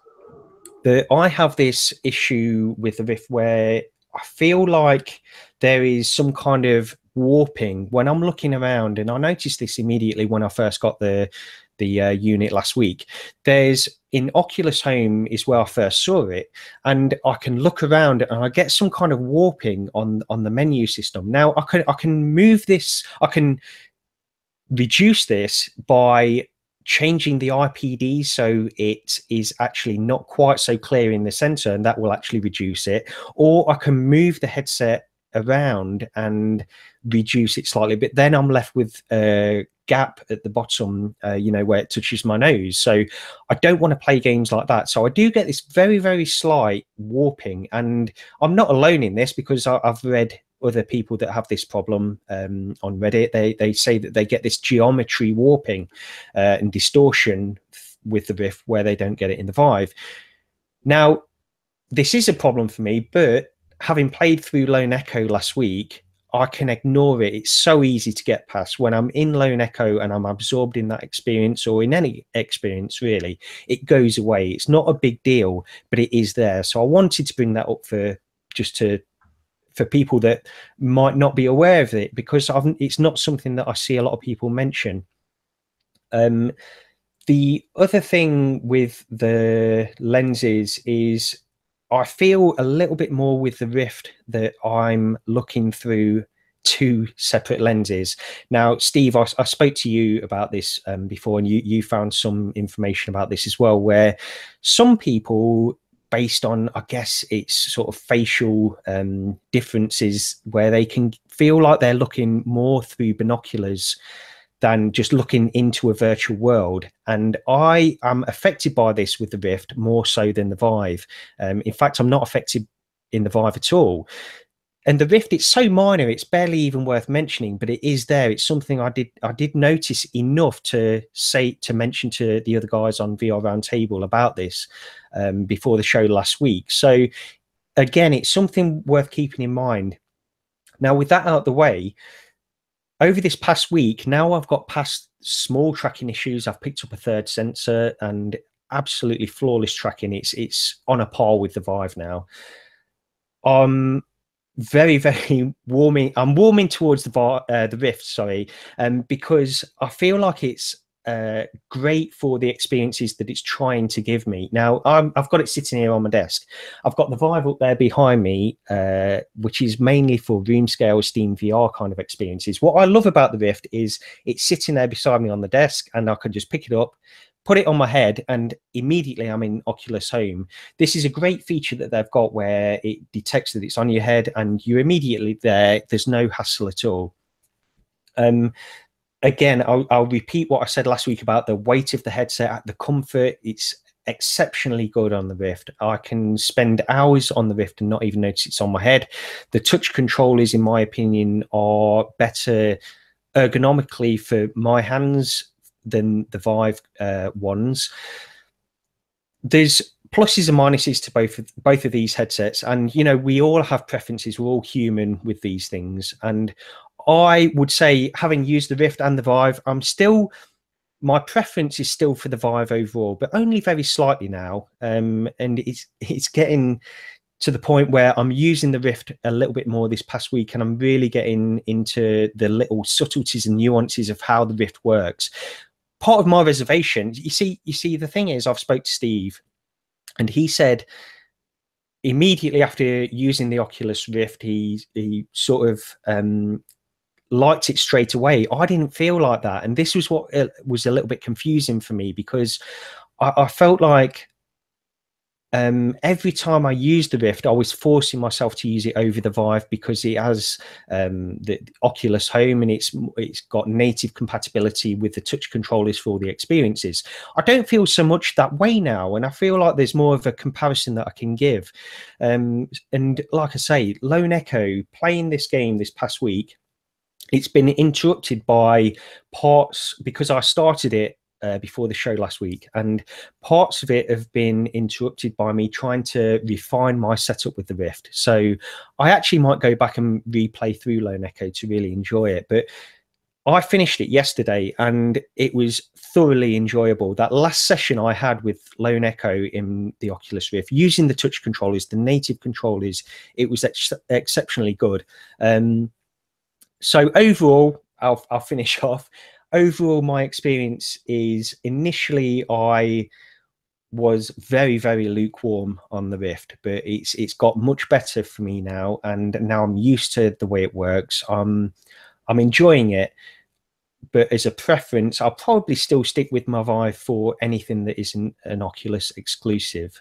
that I have this issue with the Rift where I feel like there is some kind of warping when I'm looking around, and I noticed this immediately when I first got the unit last week. There's in Oculus Home is where I first saw it, and I can look around and I get some kind of warping on the menu system. Now I can move this, I can reduce this by changing the IPD so it is actually not quite so clear in the center, and that will actually reduce it. Or I can move the headset around and reduce it slightly, but then I'm left with a gap at the bottom, you know, where it touches my nose. So I don't want to play games like that. So I do get this very, very slight warping, and I'm not alone in this, because I've read other people that have this problem on Reddit. They say that they get this geometry warping and distortion with the Rift where they don't get it in the Vive. Now, this is a problem for me, but having played through Lone Echo last week, I can ignore it. It's so easy to get past. When I'm in Lone Echo and I'm absorbed in that experience, or in any experience really, it goes away. It's not a big deal, but it is there. So I wanted to bring that up for people that might not be aware of it, because it's not something that I see a lot of people mention. The other thing with the lenses is I feel a little bit more with the Rift that I'm looking through two separate lenses. Now, Steve, I spoke to you about this before, and you found some information about this as well, where some people, based on, I guess it's sort of facial differences, where they can feel like they're looking more through binoculars than just looking into a virtual world. And I am affected by this with the Rift more so than the Vive. In fact, I'm not affected in the Vive at all. And the Rift, it's so minor, it's barely even worth mentioning, but it is there. It's something I did notice enough to mention to the other guys on VR Roundtable about this before the show last week. So again, it's something worth keeping in mind. Now, with that out of the way, over this past week, now I've got past small tracking issues. I've picked up a third sensor and absolutely flawless tracking. It's on a par with the Vive now. Very, very warming. I'm warming towards the Rift, sorry, because I feel like it's great for the experiences that it's trying to give me. Now, I've got it sitting here on my desk. I've got the Vive up there behind me, which is mainly for room scale Steam VR kind of experiences. What I love about the Rift is it's sitting there beside me on the desk, and I can just pick it up, put it on my head, and immediately I'm in Oculus Home. This is a great feature that they've got, where it detects that it's on your head and you're immediately there. There's no hassle at all. Again, I'll repeat what I said last week about the weight of the headset, the comfort. It's exceptionally good on the Rift. I can spend hours on the Rift and not even notice it's on my head. The touch controllers, in my opinion, are better ergonomically for my hands than the Vive ones. There's pluses and minuses to both of these headsets, and you know, we all have preferences. We're all human with these things, and I would say, having used the Rift and the Vive, my preference is still for the Vive overall, but only very slightly now. And it's getting to the point where I'm using the Rift a little bit more this past week, and I'm really getting into the little subtleties and nuances of how the Rift works. Part of my reservation, you see, the thing is, I've spoke to Steve, and he said immediately after using the Oculus Rift, he sort of liked it straight away. I didn't feel like that, and this was what was a little bit confusing for me, because I felt like every time I used the Rift, I was forcing myself to use it over the Vive, because it has the Oculus Home, and it's got native compatibility with the touch controllers for all the experiences. I don't feel so much that way now, and I feel like there's more of a comparison that I can give. And like I say, Lone Echo, playing this game this past week, it's been interrupted by parts, because I started it before the show last week, and parts of it have been interrupted by me trying to refine my setup with the Rift. So I actually might go back and replay through Lone Echo to really enjoy it. But I finished it yesterday, and it was thoroughly enjoyable. That last session I had with Lone Echo in the Oculus Rift, using the touch controllers, the native controllers, it was exceptionally good. So overall, I'll finish off. Overall, my experience is, initially I was very, very lukewarm on the Rift, but it's got much better for me now, and now I'm used to the way it works. I'm enjoying it, but as a preference, I'll probably still stick with my Vive for anything that isn't an Oculus exclusive.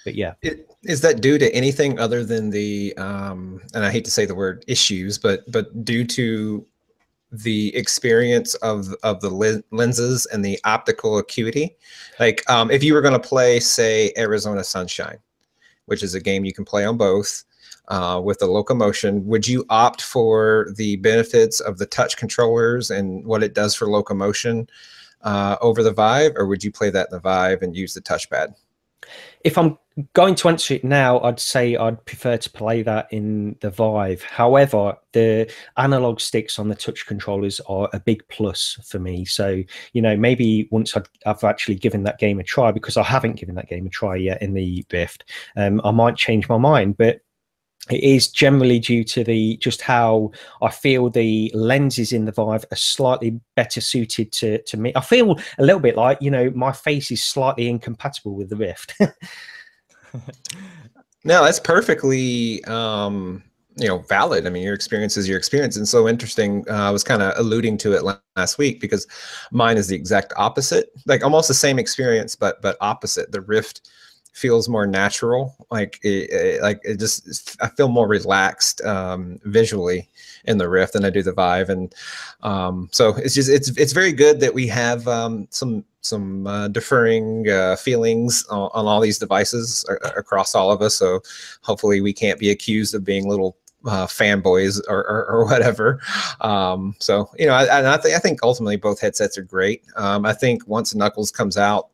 But yeah, is that due to anything other than the and I hate to say the word issues, but due to the experience of the lenses and the optical acuity? Like if you were going to play, say, Arizona Sunshine, which is a game you can play on both with the locomotion, would you opt for the benefits of the touch controllers and what it does for locomotion over the Vive, or would you play that in the Vive and use the touchpad? If I'm going to answer it now, I'd say I'd prefer to play that in the Vive. However, the analog sticks on the touch controllers are a big plus for me. So, you know, maybe once I've actually given that game a try, because I haven't given that game a try yet in the Rift, I might change my mind. But it is generally due to just how I feel the lenses in the Vive are slightly better suited to me. I feel a little bit like, you know, my face is slightly incompatible with the Rift. No, that's perfectly you know, valid. I mean, your experience is your experience, and so interesting. I was kind of alluding to it last week because mine is the exact opposite, like almost the same experience, but opposite. The Rift feels more natural, like it just, I feel more relaxed visually in the Rift than I do the Vive, and so it's very good that we have some differing feelings on all these devices across all of us. So hopefully we can't be accused of being little fanboys or whatever. So, you know, I think ultimately both headsets are great. I think once Knuckles comes out,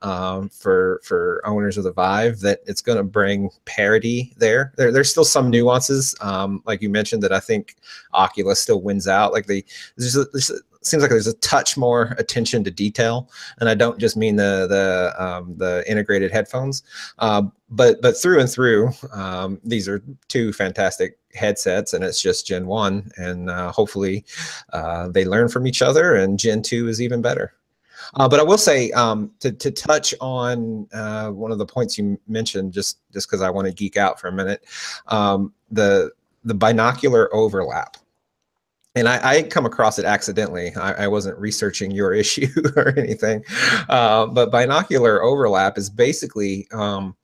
for owners of the Vive, that it's going to bring parity there. There's still some nuances, like you mentioned, that I think Oculus still wins out. Like seems like there's a touch more attention to detail, and I don't just mean the integrated headphones, but through and through, these are two fantastic headsets, and it's just Gen 1, and hopefully they learn from each other, and Gen 2 is even better. But I will say, to touch on one of the points you mentioned, just because I want to geek out for a minute, the binocular overlap. And I come across it accidentally. I wasn't researching your issue or anything. But binocular overlap is basically, from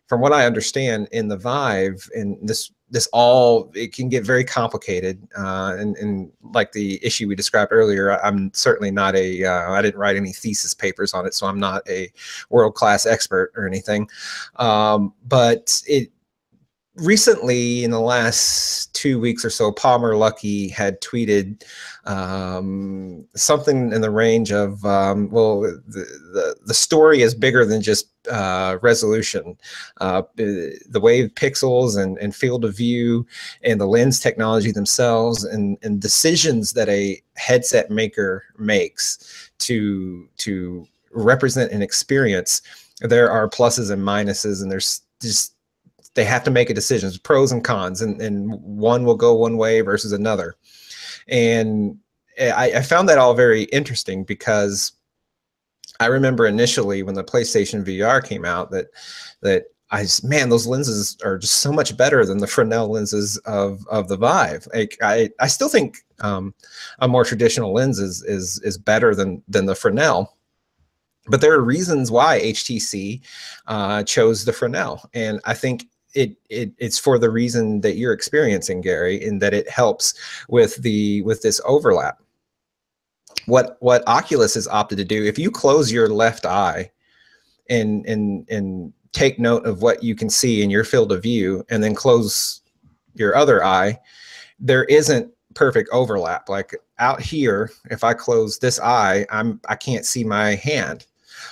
what I understand, in the Vive, and it can get very complicated. And like the issue we described earlier, I'm certainly not I didn't write any thesis papers on it, so I'm not a world-class expert or anything. But recently, in the last 2 weeks or so, Palmer Luckey had tweeted something in the range of, well, the story is bigger than just resolution. The wave pixels and field of view and the lens technology themselves and decisions that a headset maker makes to represent an experience, there are pluses and minuses, and there's just, they have to make a decision, pros and cons, and one will go one way versus another. And I found that all very interesting, because I remember initially when the PlayStation VR came out that man, those lenses are just so much better than the Fresnel lenses of the Vive. Like I still think a more traditional lens is better than the Fresnel. But there are reasons why HTC chose the Fresnel, and I think it's for the reason that you're experiencing, Gary, in that it helps with this overlap. What Oculus has opted to do, if you close your left eye and take note of what you can see in your field of view, and then close your other eye, there isn't perfect overlap. Like out here, if I close this eye, I can't see my hand,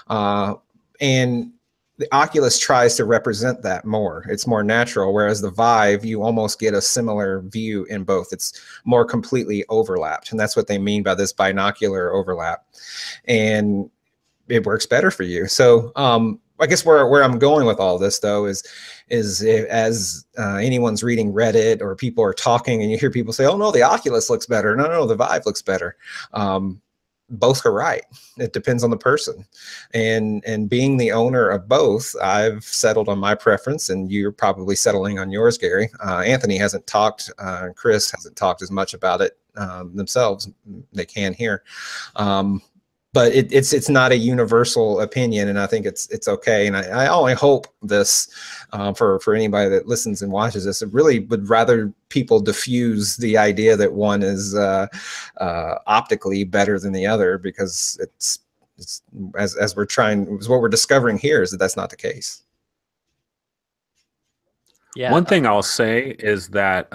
and the Oculus tries to represent that more. It's more natural, whereas the Vive, you almost get a similar view in both. It's more completely overlapped, and that's what they mean by this binocular overlap, and it works better for you. So I guess where I'm going with all this, though, is as anyone's reading Reddit or people are talking and you hear people say, oh no, the Oculus looks better, no, the Vive looks better. both are right. It depends on the person. And being the owner of both, I've settled on my preference, and you're probably settling on yours, Gary. Anthony hasn't talked, Chris hasn't talked as much about it themselves. They can here. But it's not a universal opinion, and I think it's okay. And I only hope this for anybody that listens and watches this, it really would rather people diffuse the idea that one is optically better than the other, because it's as we're trying, what we're discovering here is that that's not the case. Yeah. One thing I'll say is that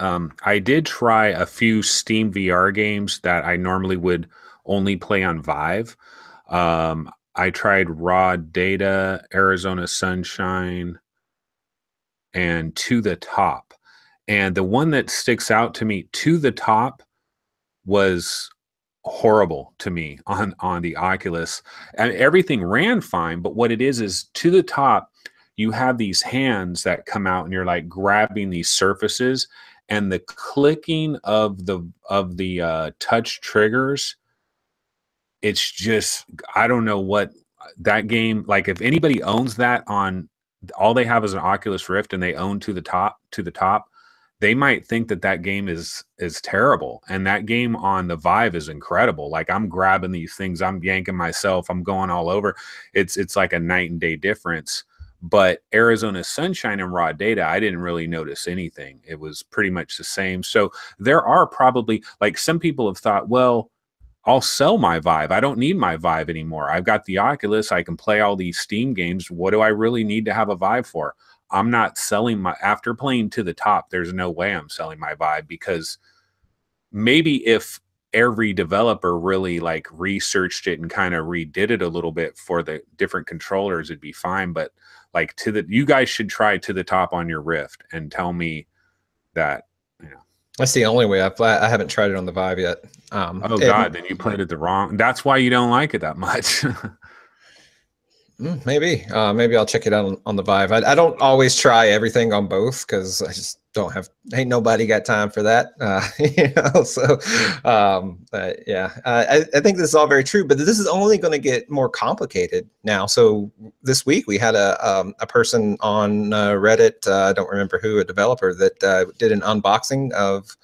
I did try a few Steam VR games that I normally would only play on Vive. I tried Raw Data, Arizona Sunshine, and To the Top. And the one that sticks out to me, To the Top, was horrible to me on the Oculus. And everything ran fine, but what it is To the Top, you have these hands that come out and you're like grabbing these surfaces, and the clicking of the touch triggers, it's just, I don't know what that game, like if anybody owns that on, all they have is an Oculus Rift and they own To the Top, they might think that that game is terrible. And that game on the Vive is incredible. Like I'm grabbing these things, I'm yanking myself, I'm going all over. It's like a night and day difference. But Arizona Sunshine and Raw Data, I didn't really notice anything. It was pretty much the same. So there are probably, like some people have thought, well, I'll sell my Vive. I don't need my Vive anymore. I've got the Oculus. I can play all these Steam games. What do I really need to have a Vive for? I'm not selling my, after playing To the Top, there's no way I'm selling my Vive, because maybe if every developer really like researched it and kind of redid it a little bit for the different controllers, it'd be fine. But like you guys should try To the Top on your Rift and tell me that, you know. That's the only way. I haven't tried it on the Vive yet. Oh God, then you played it the wrong. That's why you don't like it that much. Maybe I'll check it out on the Vive. I don't always try everything on both, because I just don't have, ain't nobody got time for that. You know, so yeah, I think this is all very true, but this is only going to get more complicated now. So this week we had a person on Reddit, I don't remember who, a developer that did an unboxing of,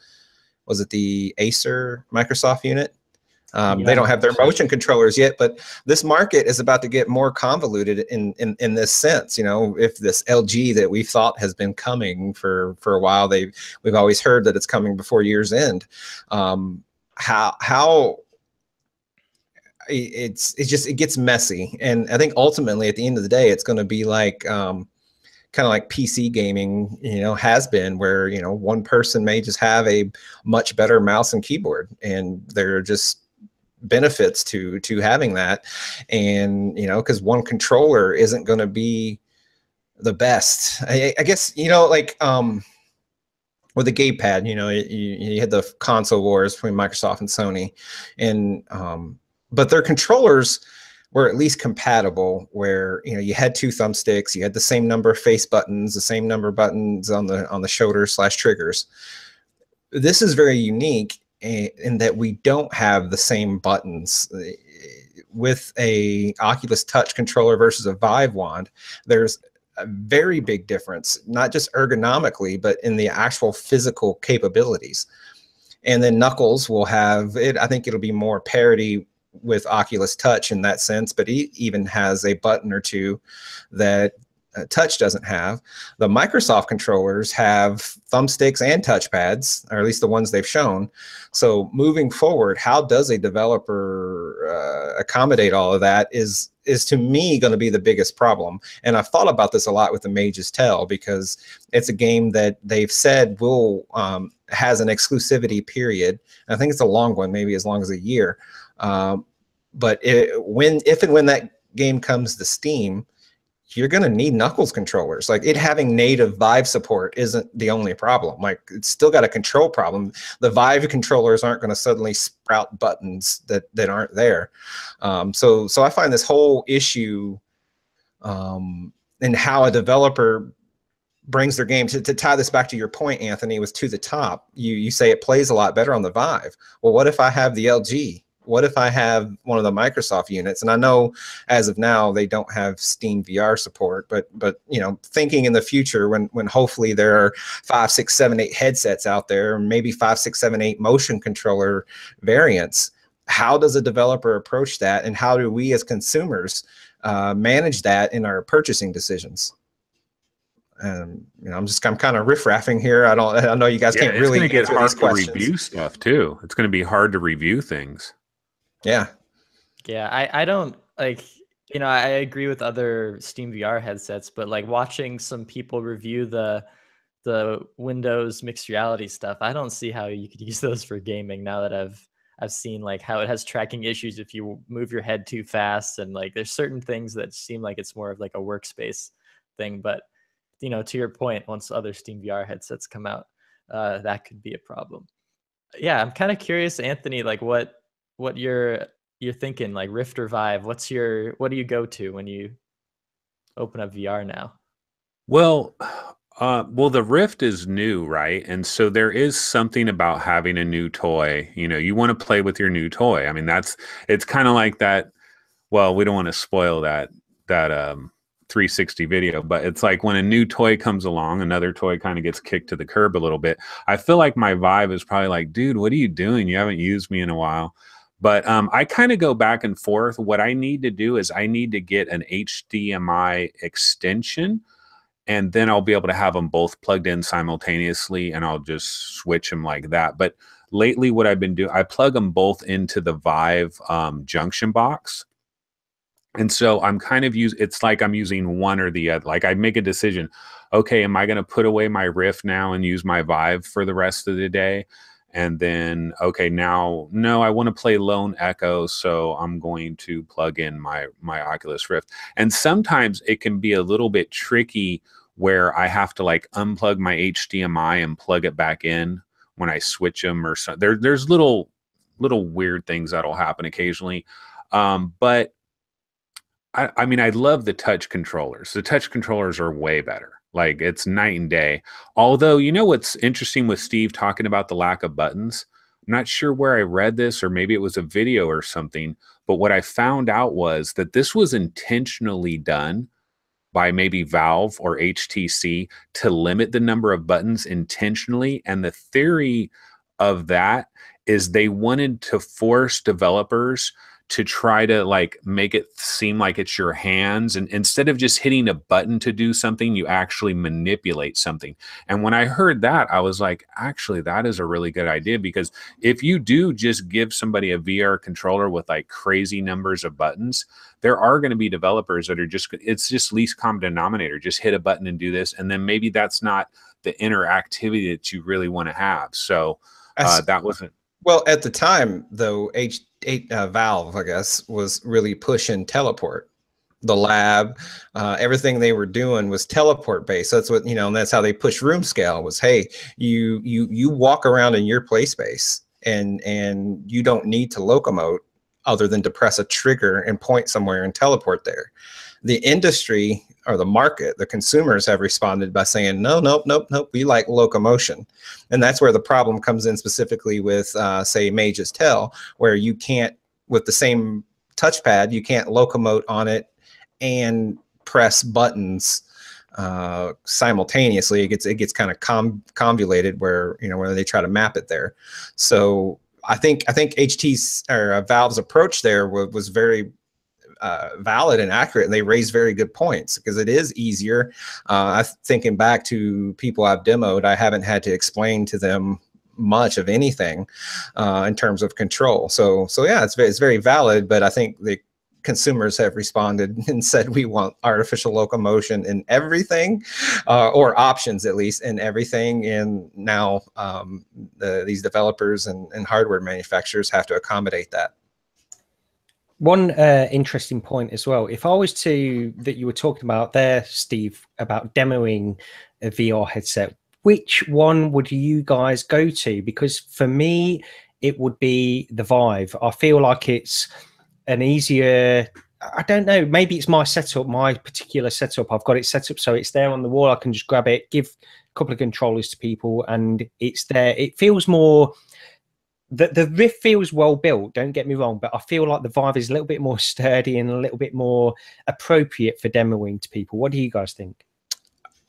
was it the Acer Microsoft unit? They don't have their motion controllers yet, but this market is about to get more convoluted in this sense. You know, if this LG that we thought has been coming for a while, we've always heard that it's coming before year's end. How it gets messy, and I think ultimately at the end of the day, it's going to be like kind of like PC gaming, you know, has been, where, you know, one person may just have a much better mouse and keyboard, and they're just benefits to having that. And, you know, because one controller isn't going to be the best. I guess, you know, like with the gamepad, you know, you had the console wars between Microsoft and Sony, and but their controllers were at least compatible, where, you know, you had two thumbsticks, you had the same number of face buttons, the same number of buttons on the shoulder / triggers. This is very unique in that we don't have the same buttons. With a Oculus Touch controller versus a Vive wand, there's a very big difference, not just ergonomically, but in the actual physical capabilities. And then Knuckles will have it, I think it'll be more parity with Oculus Touch in that sense, but he even has a button or two that Touch doesn't have. The Microsoft controllers have thumbsticks and touchpads, or at least the ones they've shown. So moving forward, how does a developer accommodate all of that is to me going to be the biggest problem. And I've thought about this a lot with the Mage's Tale, because it's a game that they've said will has an exclusivity period. And I think it's a long one, maybe as long as a year. But if and when that game comes to Steam, you're going to need Knuckles controllers. Like, it having native Vive support isn't the only problem. Like, it's still got a control problem. The Vive controllers aren't going to suddenly sprout buttons that aren't there. So I find this whole issue in how a developer brings their game, to tie this back to your point, Anthony, was To the Top. You say it plays a lot better on the Vive. Well, what if I have the LG? what if I have one of the Microsoft units? And I know as of now they don't have Steam VR support, but you know, thinking in the future when hopefully there are 5, 6, 7, 8 headsets out there, maybe 5, 6, 7, 8 motion controller variants. How does a developer approach that, and how do we as consumers manage that in our purchasing decisions? And you know, I'm kind of riff-raffing here. I know you guys can't really it's going to get hard to questions. review stuff too. It's going to be hard to review things. Yeah, I don't like, you know, I agree with other Steam VR headsets, but like watching some people review the Windows mixed reality stuff, I don't see how you could use those for gaming now that I've seen like how it has tracking issues if you move your head too fast, and like there's certain things that seem like it's more of like a workspace thing. But you know, to your point, once other Steam VR headsets come out, that could be a problem. Yeah, I'm kind of curious, Anthony, like what you're thinking, like Rift or Vive. What do you go to when you open up VR now? Well, the Rift is new, right? And so there is something about having a new toy. You know, you want to play with your new toy. I mean, it's kind of like that. Well, we don't want to spoil that 360 video, but it's like when a new toy comes along, another toy kind of gets kicked to the curb a little bit. I feel like my Vive is probably like, dude, what are you doing? You haven't used me in a while. But I kind of go back and forth. What I need to do is I need to get an HDMI extension, and then I'll be able to have them both plugged in simultaneously, and I'll just switch them like that. But lately what I've been doing, I plug them both into the Vive junction box. And so I'm kind of it's like I'm using one or the other. Like I make a decision, okay, am I going to put away my Rift now and use my Vive for the rest of the day? And then, okay, now, no, I want to play Lone Echo, so I'm going to plug in my Oculus Rift. And sometimes it can be a little bit tricky where I have to like unplug my HDMI and plug it back in when I switch them or something. There's little weird things that'll happen occasionally. But I mean, I love the touch controllers. The touch controllers are way better. Like it's night and day. Although, you know what's interesting with Steve talking about the lack of buttons? I'm not sure where I read this, or maybe it was a video or something, but what I found out was that this was intentionally done by maybe Valve or HTC to limit the number of buttons intentionally. And the theory of that is they wanted to force developers to try to like make it seem like it's your hands, and instead of just hitting a button to do something, you actually manipulate something. And when I heard that, I was like, actually, that is a really good idea, because if you do just give somebody a VR controller with like crazy numbers of buttons, there are going to be developers that are it's just least common denominator, just hit a button and do this, and then maybe that's not the interactivity that you really want to have. So that wasn't. Well, at the time, though, Valve, I guess, was really pushing teleport. The lab, everything they were doing was teleport based. That's what, you know, and that's how they pushed room scale was, hey, you walk around in your play space and you don't need to locomote other than to press a trigger and point somewhere and teleport there. The industry or the market, the consumers have responded by saying, no, nope, we like locomotion. And that's where the problem comes in specifically with, say, Mage's Tell, where you can't, with the same touchpad, you can't locomote on it and press buttons simultaneously. It gets kind of convoluted where, you know, where they try to map it there. So I think HT's or Valve's approach there was very valid and accurate, and they raised very good points because it is easier. Thinking back to people I've demoed, I haven't had to explain to them much of anything in terms of control. So yeah, it's very valid, but I think the consumers have responded and said we want artificial locomotion in everything, or options at least in everything. And now these developers and hardware manufacturers have to accommodate that. One interesting point as well, if I was to, that you were talking about there, Steve, about demoing a VR headset, which one would you guys go to? Because for me, it would be the Vive. I feel like it's an easier, I don't know, maybe it's my setup, my particular setup. I've got it set up so it's there on the wall. I can just grab it, give a couple of controllers to people, and it's there. It feels more the Rift feels well built, don't get me wrong, but I feel like the Vive is a little bit more sturdy and a little bit more appropriate for demoing to people. What do you guys think?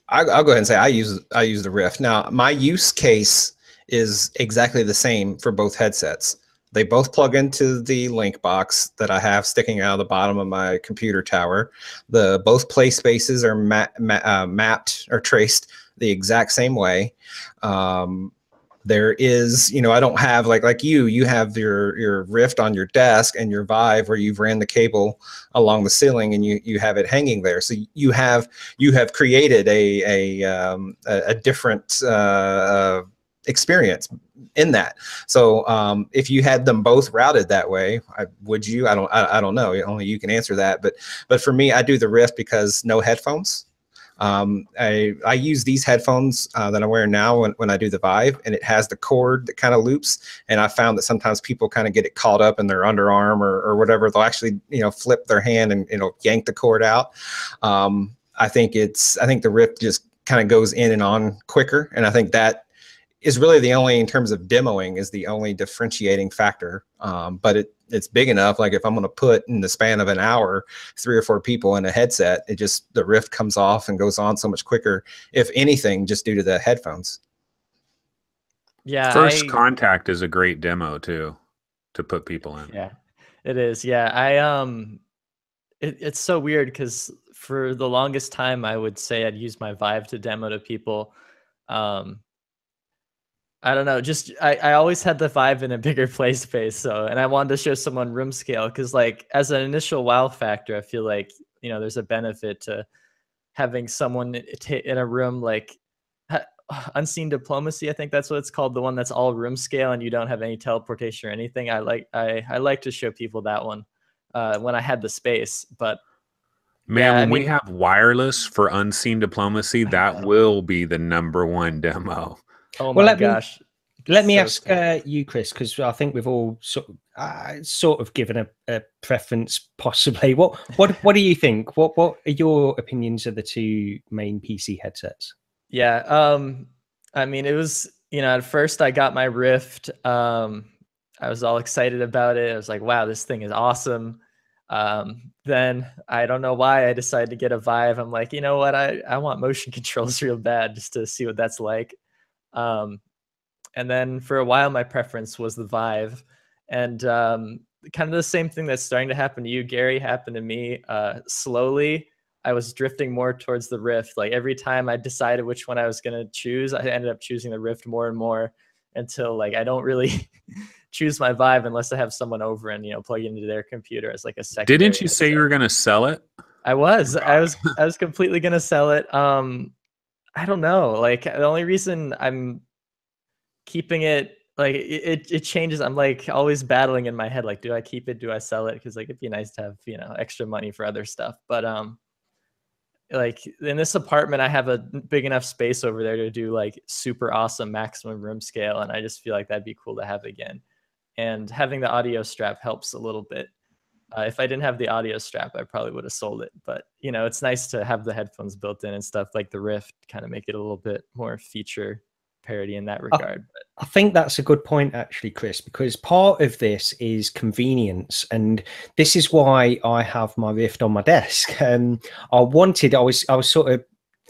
I'll go ahead and say I use the Rift. Now, my use case is exactly the same for both headsets. They both plug into the link box that I have sticking out of the bottom of my computer tower. Both play spaces are mapped or traced the exact same way. There is, I don't have like you have your Rift on your desk and your Vive where you've ran the cable along the ceiling and you have it hanging there. So you have created a different experience in that. So if you had them both routed that way, would you? I don't know. Only you can answer that. But for me, I do the Rift because no headphones. I use these headphones that I'm wearing now when I do the Vive, and it has the cord that kind of loops. And I found that sometimes people kind of get it caught up in their underarm or whatever. They'll actually flip their hand and yank the cord out. I think the Rift just kind of goes in and on quicker, and I think that is really the only, in terms of demoing, is the only differentiating factor. But it's big enough. Like if I'm going to put in the span of an hour 3 or 4 people in a headset, the Rift comes off and goes on so much quicker, if anything, just due to the headphones. Yeah. First Contact is a great demo too, to put people in. Yeah, it is. Yeah. It's so weird because for the longest time, I would say I'd use my Vive to demo to people. I don't know. Just I always had the Vive in a bigger play space. And I wanted to show someone room scale because, like, as an initial wow factor, I feel like there's a benefit to having someone in a room, like Unseen Diplomacy. I think that's what it's called, the one that's all room scale and you don't have any teleportation or anything. I like to show people that one when I had the space, but. Man, when we have wireless for Unseen Diplomacy, that will be the #1 demo. Oh my gosh! Let me ask you, Chris, because I think we've all sort of given a preference, possibly. What do you think? What are your opinions of the 2 main PC headsets? Yeah, I mean, it was at first I got my Rift. I was all excited about it. I was like, wow, this thing is awesome. Then I don't know why I decided to get a Vive. I'm like, you know what? I want motion controls real bad just to see what that's like. And then for a while, my preference was the Vive, and kind of the same thing that's starting to happen to you, Gary, happened to me. Slowly, I was drifting more towards the Rift. Like every time I decided which one I was going to choose, I ended up choosing the Rift more and more until like I don't really choose my Vive unless I have someone over and plug it into their computer as like a second. Didn't you say you were going to sell it? I was completely going to sell it. I don't know. Like the only reason I'm keeping it, like it changes. I'm like always battling in my head. Like, do I keep it? Do I sell it? Because like it'd be nice to have extra money for other stuff. But like in this apartment, I have a big enough space over there to do like super awesome maximum room scale, and I just feel like that'd be cool to have again. And having the audio strap helps a little bit. If I didn't have the audio strap, I probably would have sold it. But, it's nice to have the headphones built in and stuff like the Rift, kind of make it a little bit more feature parity in that regard. I think that's a good point, actually, Chris, because part of this is convenience. And this is why I have my Rift on my desk. I was sort of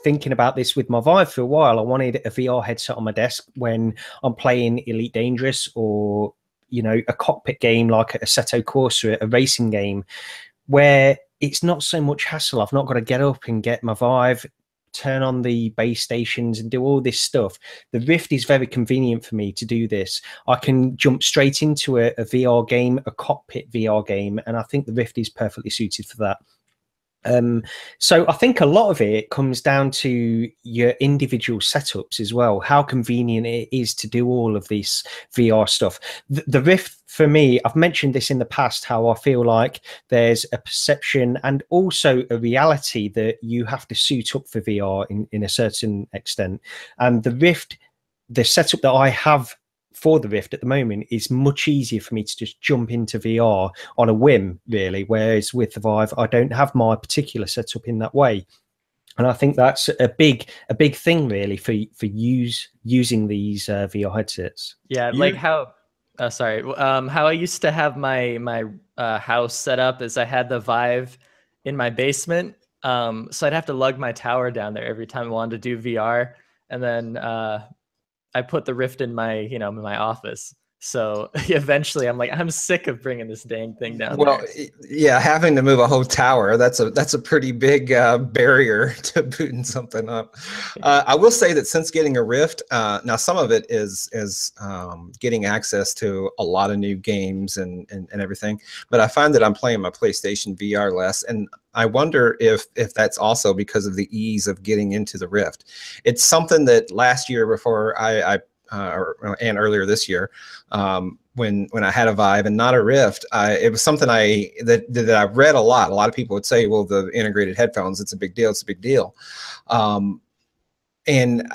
thinking about this with my Vive for a while. I wanted a VR headset on my desk when I'm playing Elite Dangerous or a cockpit game like Assetto Corsa, a racing game, where it's not so much hassle. I've not got to get up and get my Vive, turn on the base stations and do all this stuff. The Rift is very convenient for me to do this. I can jump straight into a VR game, a cockpit VR game, and I think the Rift is perfectly suited for that. So I think a lot of it comes down to your individual setups as well, how convenient it is to do all of this VR stuff. The Rift, for me, I've mentioned this in the past, how I feel like there's a perception and also a reality that you have to suit up for VR in a certain extent. And the Rift, the setup that I have for the Rift at the moment is much easier for me to just jump into VR on a whim, really, whereas with the Vive I don't have my particular setup in that way. And I think that's a big thing really for using these VR headsets. Yeah, like how sorry. How I used to have my house set up is I had the Vive in my basement. So I'd have to lug my tower down there every time I wanted to do VR, and then I put the Rift in my in my office. So eventually, I'm like, I'm sick of bringing this dang thing down there. Yeah, having to move a whole tower, that's a pretty big barrier to booting something up. I will say that since getting a Rift, now some of it is getting access to a lot of new games and everything, but I find that I'm playing my PlayStation VR less, and I wonder if that's also because of the ease of getting into the Rift. It's something that last year before and earlier this year, when I had a Vive and not a Rift, it was something that I read a lot. A lot of people would say, well, the integrated headphones, it's a big deal. It's a big deal. And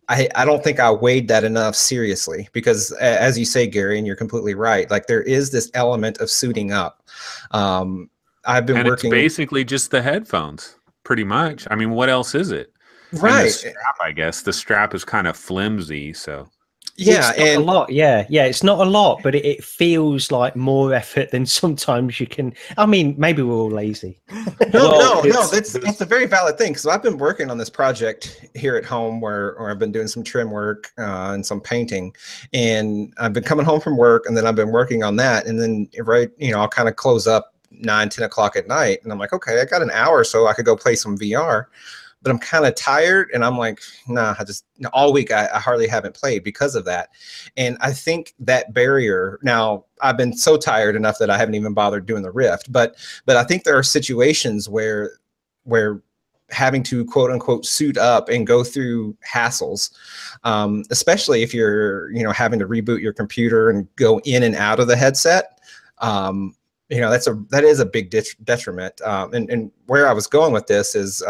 I don't think I weighed that enough seriously, because as you say, Gary, and you're completely right, like there is this element of suiting up. I've been working. It's basically just the headphones, pretty much. I mean, what else is it? Right. And the strap, I guess. The strap is kind of flimsy, so. Yeah, it's not a lot. Yeah, it's not a lot, but it feels like more effort than sometimes you can. I mean, maybe we're all lazy. No, that's a very valid thing. So I've been working on this project here at home where I've been doing some trim work and some painting, and I've been coming home from work, and then I've been working on that, and then I'll kind of close up 9-10 o'clock at night, and I'm like, okay, I got an hour, so I could go play some VR. But I'm kind of tired, and I'm like, nah, all week I hardly haven't played because of that. And I think that barrier, now I've been so tired enough that I haven't even bothered doing the Rift, but I think there are situations where having to quote unquote suit up and go through hassles, especially if you're having to reboot your computer and go in and out of the headset. That is a big detriment. And where I was going with this is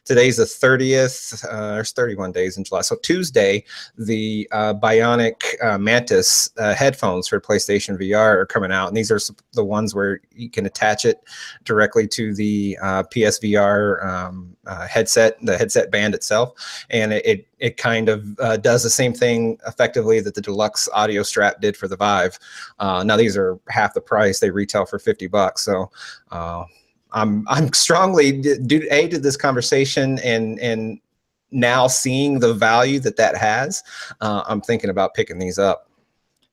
today's the 30th. There's 31 days in July. So Tuesday, the Bionic Mantis headphones for PlayStation VR are coming out, and these are the ones where you can attach it directly to the PSVR headset, the headset band itself, and it kind of does the same thing effectively that the deluxe audio strap did for the Vive. Now these are half the price; they retail for $50. So I'm strongly due to this conversation and now seeing the value that has. I'm thinking about picking these up.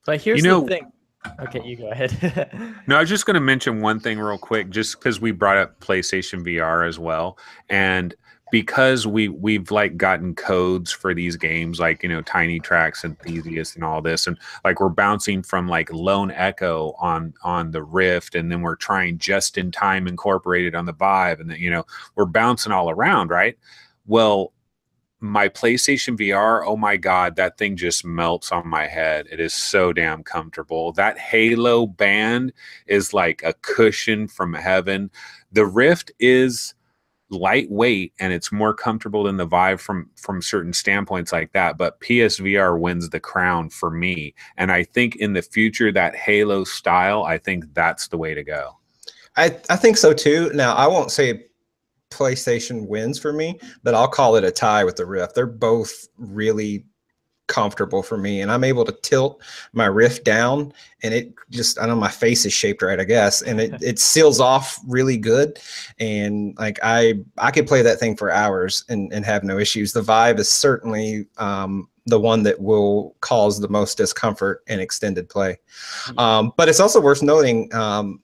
But here's the thing. Okay, you go ahead. No, I was just going to mention one thing real quick, just because we brought up PlayStation VR as well, and because we've like gotten codes for these games, like Tiny Trax and Theseus and all this, and like we're bouncing from like Lone Echo on the Rift, and then we're trying Just in Time Incorporated on the Vive, and then we're bouncing all around, right? Well, my PlayStation VR, oh my God, that thing just melts on my head. It is so damn comfortable. That Halo band is like a cushion from heaven. The Rift is lightweight and it's more comfortable than the Vive from certain standpoints like that, but PSVR wins the crown for me. And I think in the future, that Halo style, I think that's the way to go. I think so too. Now, I won't say PlayStation wins for me, but I'll call it a tie with the Rift. They're both really comfortable for me, and I'm able to tilt my Rift down, and it just, I don't know, my face is shaped right, I guess, and it seals off really good, and like I could play that thing for hours and have no issues. The Vive is certainly the one that will cause the most discomfort in extended play. But it's also worth noting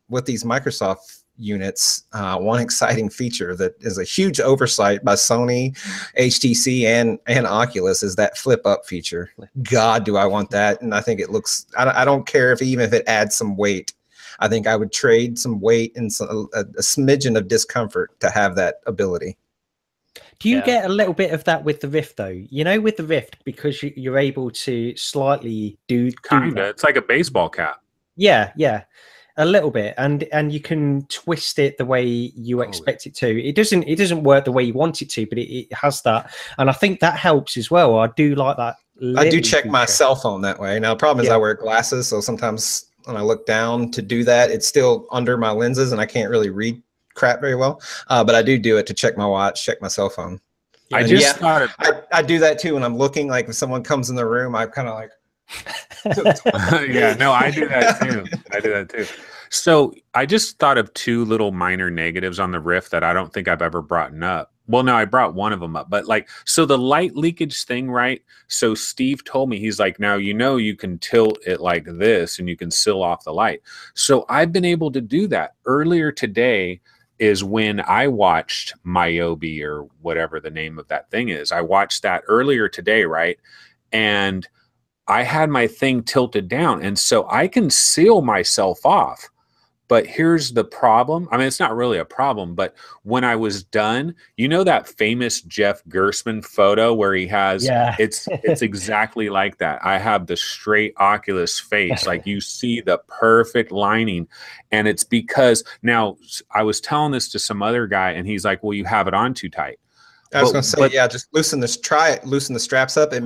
with these Microsoft units, one exciting feature that is a huge oversight by Sony, HTC, and Oculus is that flip up feature. God, do I want that. And I think it looks, I don't care if it adds some weight. I think I would trade some weight and a smidgen of discomfort to have that ability. Do you get a little bit of that with the Rift though? With the Rift, because you're able to slightly do kinda. It's like a baseball cap. Yeah. A little bit, and you can twist it the way you expect it to. It doesn't work the way you want it to, but it has that, and I think that helps as well. I do like that. I do check my cell phone that way. Now the problem is I wear glasses, so sometimes when I look down to do that, it's still under my lenses, and I can't really read crap very well. But I do it to check my watch, check my cell phone. I just thought I do that too when I'm looking. Like if someone comes in the room, I kind of like Yeah, no, I do that too. I do that too. So I just thought of two little minor negatives on the Rift that I don't think I've ever brought up. Well, no, I brought one of them up, but like, so the light leakage thing, right? So Steve told me, he's like, now, you can tilt it like this and you can seal off the light. So I've been able to do that. Earlier today is when I watched Miyubi, or whatever the name of that thing is. I watched that earlier today, right? And I had my thing tilted down, and so I can seal myself off. But here's the problem. I mean, it's not really a problem, but when I was done, you know that famous Jeff Gersman photo where he has, it's exactly like that. I have the straight Oculus face. Like, you see the perfect lining. And it's because, now I was telling this to some other guy, and he's like, well, you have it on too tight. I was going to say, yeah, just loosen the straps up. You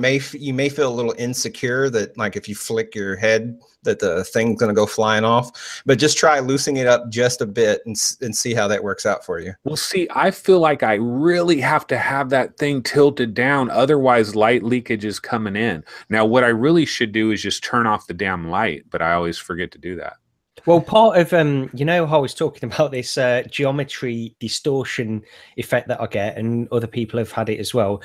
may feel a little insecure that, like, if you flick your head, that the thing's going to go flying off. But just try loosening it up just a bit and see how that works out for you. Well, see, I feel like I really have to have that thing tilted down. Otherwise, light leakage is coming in. Now, what I really should do is just turn off the damn light, but I always forget to do that. Well, part of, you know, how I was talking about this geometry distortion effect that I get, and other people have had it as well,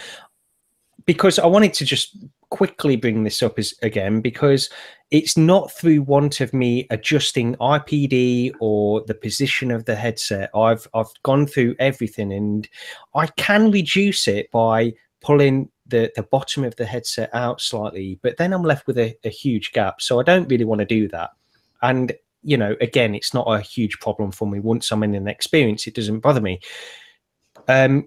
because I wanted to just quickly bring this up again, because it's not through want of me adjusting IPD or the position of the headset. I've gone through everything, and I can reduce it by pulling the bottom of the headset out slightly, but then I'm left with a huge gap. So I don't really want to do that. And you know, again, it's not a huge problem for me. Once I'm in an experience, it doesn't bother me.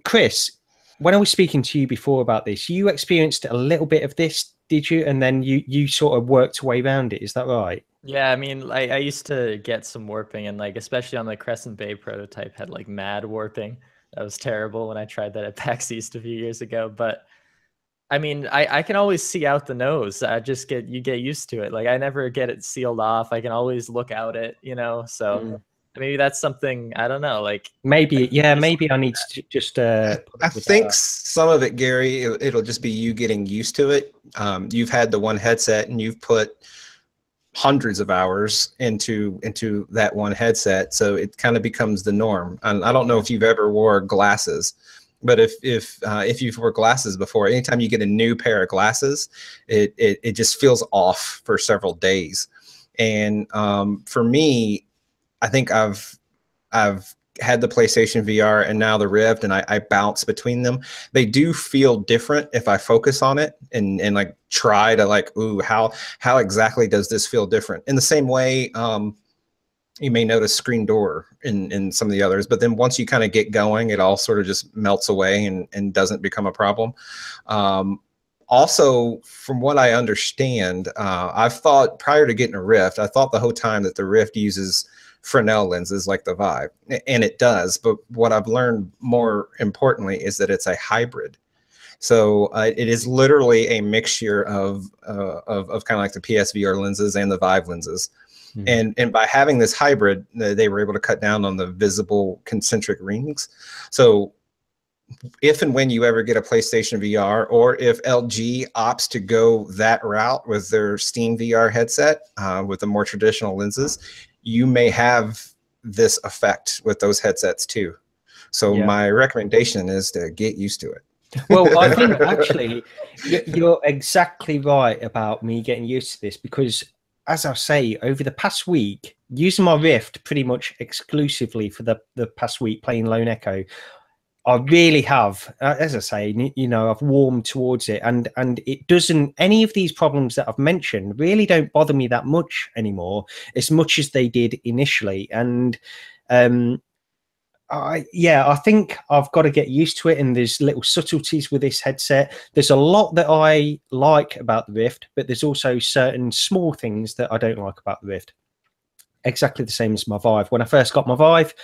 Chris, when I was speaking to you before about this, you experienced a little bit of this, did you? And then you sort of worked your way around it. Is that right? Yeah, I mean, I used to get some warping, and like, especially on the Crescent Bay prototype, had like mad warping. That was terrible when I tried that at PAX East a few years ago. But I mean, I can always see out the nose. You get used to it. Like, I never get it sealed off. I can always look out it, you know? So maybe that's something, I don't know, like maybe, yeah, maybe I need to just I think some of it, Gary, it'll just be you getting used to it. You've had the one headset and you've put hundreds of hours into that one headset, so it kind of becomes the norm. And I don't know if you've ever wore glasses, but if you've wore glasses before, anytime you get a new pair of glasses, it just feels off for several days. And for me, I think I've had the PlayStation VR and now the Rift, and I bounce between them. They do feel different if I focus on it and like try to like, ooh, how exactly does this feel different? In the same way, you may notice Screen Door in some of the others, but then once you kind of get going, it all sort of just melts away and doesn't become a problem. Also, from what I understand, I've thought prior to getting a Rift, I thought the whole time that the Rift uses Fresnel lenses like the Vive, and it does. But what I've learned more importantly is that it's a hybrid. So it is literally a mixture of kind of like the PSVR lenses and the Vive lenses. And by having this hybrid, they were able to cut down on the visible concentric rings. So if and when you ever get a PlayStation VR, or if LG opts to go that route with their Steam VR headset with the more traditional lenses, you may have this effect with those headsets too. So my recommendation is to get used to it. Well, I think actually you're exactly right about me getting used to this, because as I say, over the past week, using my Rift pretty much exclusively for the past week playing Lone Echo, I really have, as I say, you know, I've warmed towards it, and it doesn't, any of these problems that I've mentioned really don't bother me that much anymore, as much as they did initially. And I think I've got to get used to it, and there's little subtleties with this headset. There's a lot that I like about the Rift, but there's also certain small things that I don't like about the Rift. Exactly the same as my Vive. When I first got my Vive,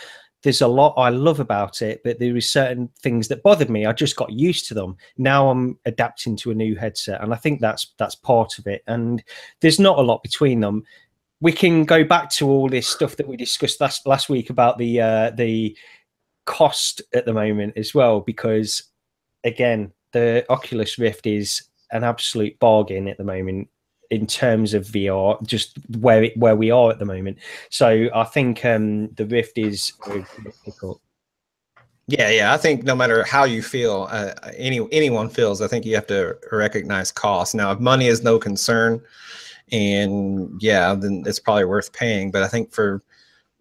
there's a lot I love about it, but there is certain things that bothered me. I just got used to them. Now I'm adapting to a new headset, and I think that's part of it. And there's not a lot between them. We can go back to all this stuff that we discussed last week about the cost at the moment as well, because again, the Oculus Rift is an absolute bargain at the moment. in terms of VR, just where we are at the moment. So I think the Rift is very difficult. Yeah. I think no matter how you feel, anyone feels, I think you have to recognize cost. Now, if money is no concern, and yeah, then it's probably worth paying. But I think for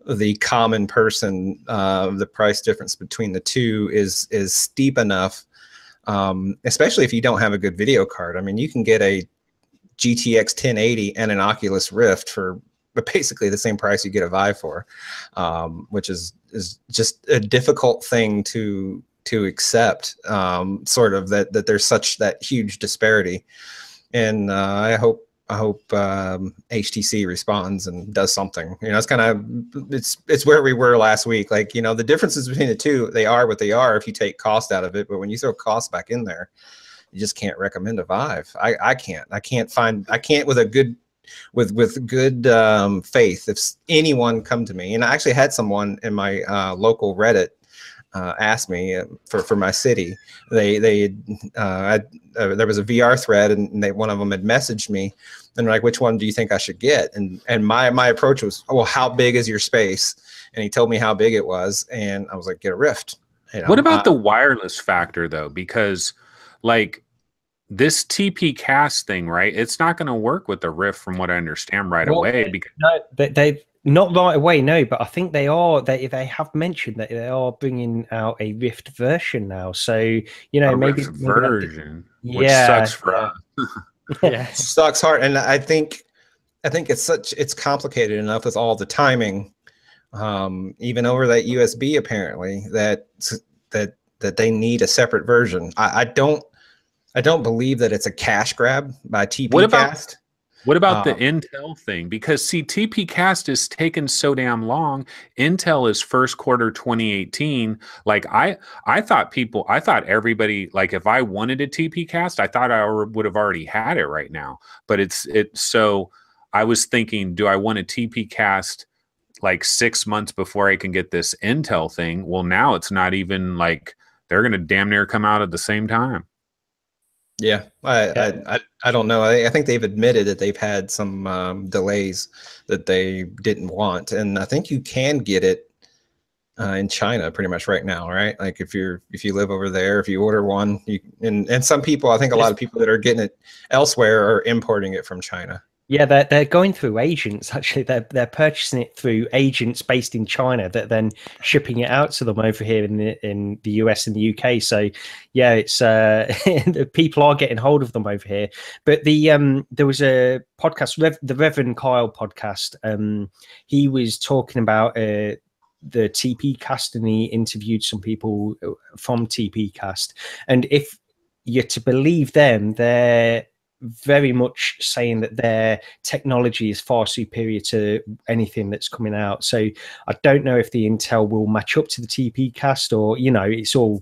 the common person, the price difference between the two is steep enough, especially if you don't have a good video card. I mean, you can get a GTX 1080 and an Oculus Rift for basically the same price you get a Vive for, which is just a difficult thing to accept, sort of that there's such that huge disparity. And I hope HTC responds and does something. You know, it's kind of it's where we were last week. Like, you know, the differences between the two, they are what they are if you take cost out of it. But when you throw cost back in there, you just can't recommend a Vive. I can't with good faith. If anyone come to me, and I actually had someone in my local Reddit asked me for my city. There was a VR thread, and one of them had messaged me, and like, which one do you think I should get? And my approach was, well, how big is your space? And he told me how big it was, and I was like, get a Rift. You know? What about the wireless factor though? Because like this TP cast thing, right? It's not going to work with the Rift, from what I understand, right away. Because no, they've not right away, no. But I think they are. They have mentioned that they are bringing out a Rift version now. So you know, maybe version, which sucks for us. Yeah, sucks hard. And I think it's complicated enough with all the timing, even over that USB apparently, that they need a separate version. I don't believe that it's a cash grab by TPcast. What about the Intel thing? Because see, TPcast is taken so damn long. Intel is first quarter 2018. Like I thought everybody, like if I wanted a TPcast, I thought I would have already had it right now. But so I was thinking, do I want a TPcast like 6 months before I can get this Intel thing? Well, now it's not even like they're going to damn near come out at the same time. Yeah, I don't know. I think they've admitted that they've had some delays that they didn't want, and I think you can get it in China pretty much right now, right? Like if you live over there, if you order one, and some people, I think a lot of people that are getting it elsewhere are importing it from China. Yeah, they're going through agents. Actually, they're purchasing it through agents based in China that then shipping it out to them over here in the US and the UK. So, yeah, it's the people are getting hold of them over here. But there was a podcast, the Reverend Kyle podcast. He was talking about the TP Cast, and he interviewed some people from TP Cast. And if you're to believe them, they're very much saying that their technology is far superior to anything that's coming out. So I don't know if the Intel will match up to the TP Cast, or, you know, it's all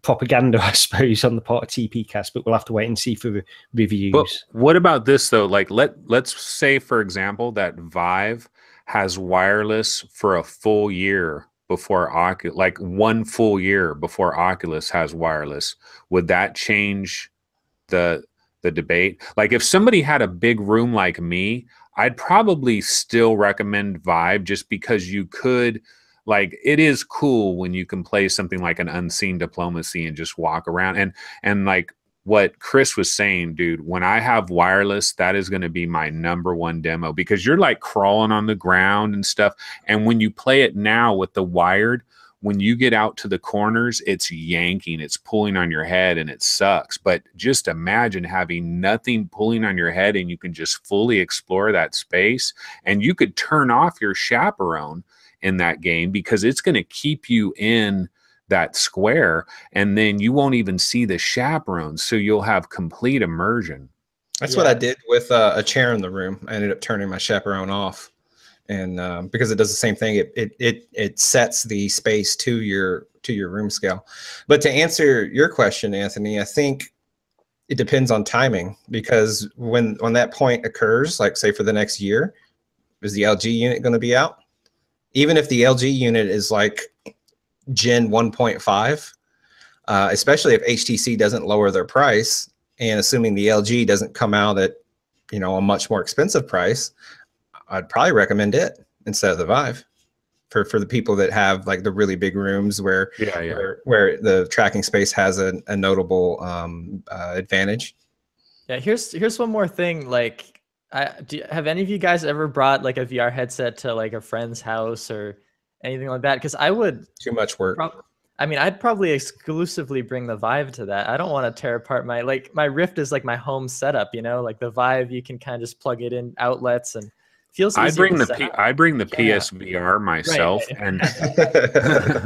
propaganda, I suppose, on the part of TP Cast, but we'll have to wait and see for reviews. But what about this though? Like let's say, for example, that Vive has wireless for a full year before Oculus, like 1 full year before Oculus has wireless. Would that change the debate? Like if somebody had a big room like me, I'd probably still recommend Vive, just because you could, like, it is cool when you can play something like an Unseen Diplomacy and just walk around. And like what Chris was saying, dude, when I have wireless, that is going to be my #1 demo, because you're like crawling on the ground and stuff. And when you play it now with the wired, when you get out to the corners, it's yanking, it's pulling on your head, and it sucks. But just imagine having nothing pulling on your head, and you can just fully explore that space. And you could turn off your chaperone in that game, because it's going to keep you in that square, and then you won't even see the chaperone. So you'll have complete immersion. That's what I did with a chair in the room. I ended up turning my chaperone off. And because it does the same thing, it sets the space to your room scale. But to answer your question, Anthony, I think it depends on timing, because when that point occurs, like say for the next year, is the LG unit going to be out? Even if the LG unit is like Gen 1.5, especially if HTC doesn't lower their price, and assuming the LG doesn't come out at a much more expensive price, I'd probably recommend it instead of the Vive for the people that have like the really big rooms where where the tracking space has a notable advantage. Yeah, here's one more thing. Like, have any of you guys ever brought like a VR headset to like a friend's house or anything like that? Because I would. Too much work. I mean, I'd probably exclusively bring the Vive to that. I don't want to tear apart my Rift is like my home setup, like the Vive, you can kind of just plug it in outlets and feels easy. I bring the PSVR myself, right. And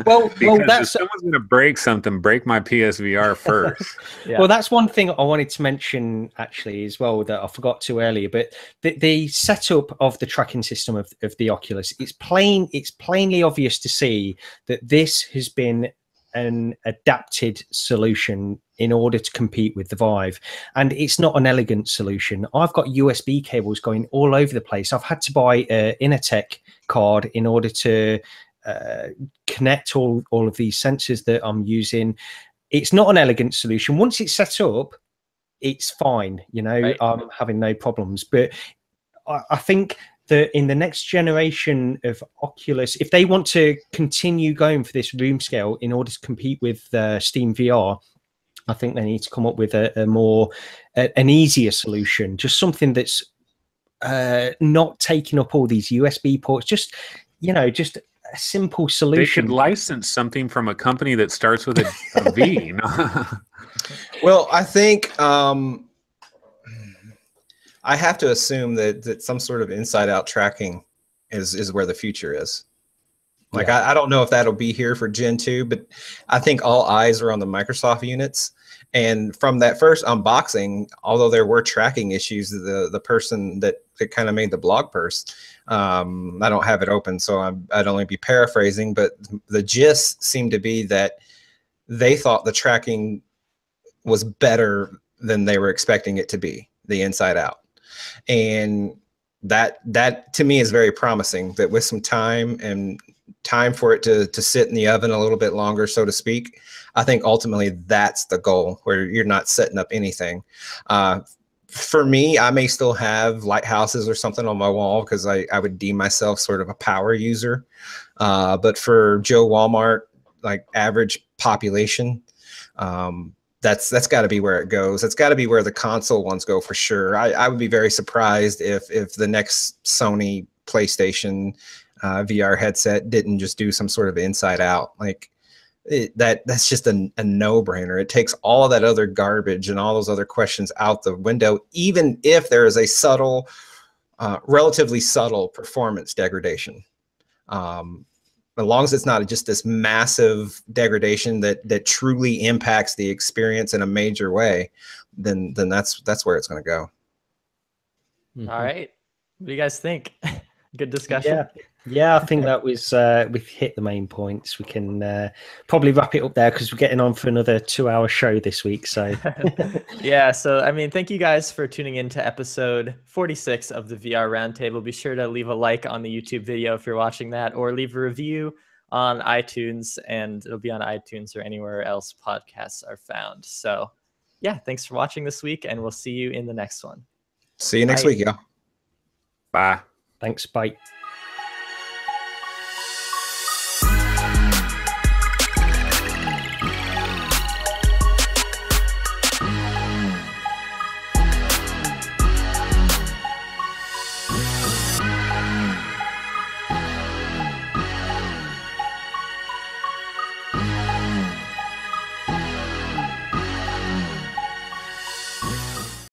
well, if someone's going to break something, break my PSVR first. Yeah. Well, that's one thing I wanted to mention actually as well that I forgot to earlier. But the setup of the tracking system of the Oculus, it's plainly obvious to see that this has been an adapted solution in order to compete with the Vive, and it's not an elegant solution. I've got USB cables going all over the place. I've had to buy an Innertech card in order to connect all of these sensors that I'm using. It's not an elegant solution. Once it's set up, it's fine. Right. I'm having no problems. But I think that in the next generation of Oculus, if they want to continue going for this room scale in order to compete with Steam VR, I think they need to come up with an easier solution, just something that's not taking up all these USB ports, just a simple solution. They could license something from a company that starts with a V. Well, I think I have to assume that some sort of inside-out tracking is where the future is. Like, I don't know if that'll be here for Gen 2, but I think all eyes are on the Microsoft units. And from that first unboxing, although there were tracking issues, the person that kind of made the blog post, I don't have it open, so I'd only be paraphrasing, but the gist seemed to be that they thought the tracking was better than they were expecting it to be, the inside out. And that to me is very promising, that with some time for it to sit in the oven a little bit longer, so to speak, I think ultimately that's the goal, where you're not setting up anything. For me, I may still have lighthouses or something on my wall because I would deem myself sort of a power user. But for Joe Walmart, like average population, that's got to be where it goes. It's got to be where the console ones go for sure. I would be very surprised if the next Sony PlayStation VR headset didn't just do some sort of inside out. Like that's just a no-brainer. It takes all that other garbage and all those other questions out the window, even if there is a subtle, relatively subtle performance degradation. As long as it's not just this massive degradation that truly impacts the experience in a major way, then that's where it's going to go. Mm-hmm. All right, what do you guys think? Good discussion. Yeah, I think that was we've hit the main points. We can probably wrap it up there because we're getting on for another 2-hour show this week. So yeah, so I mean, thank you guys for tuning in to episode 46 of the VR Roundtable. Be sure to leave a like on the YouTube video if you're watching that, or leave a review on iTunes, and it'll be on iTunes or anywhere else podcasts are found. So yeah, thanks for watching this week, and we'll see you in the next one. See you next week, y'all. Bye. Thanks. Bye.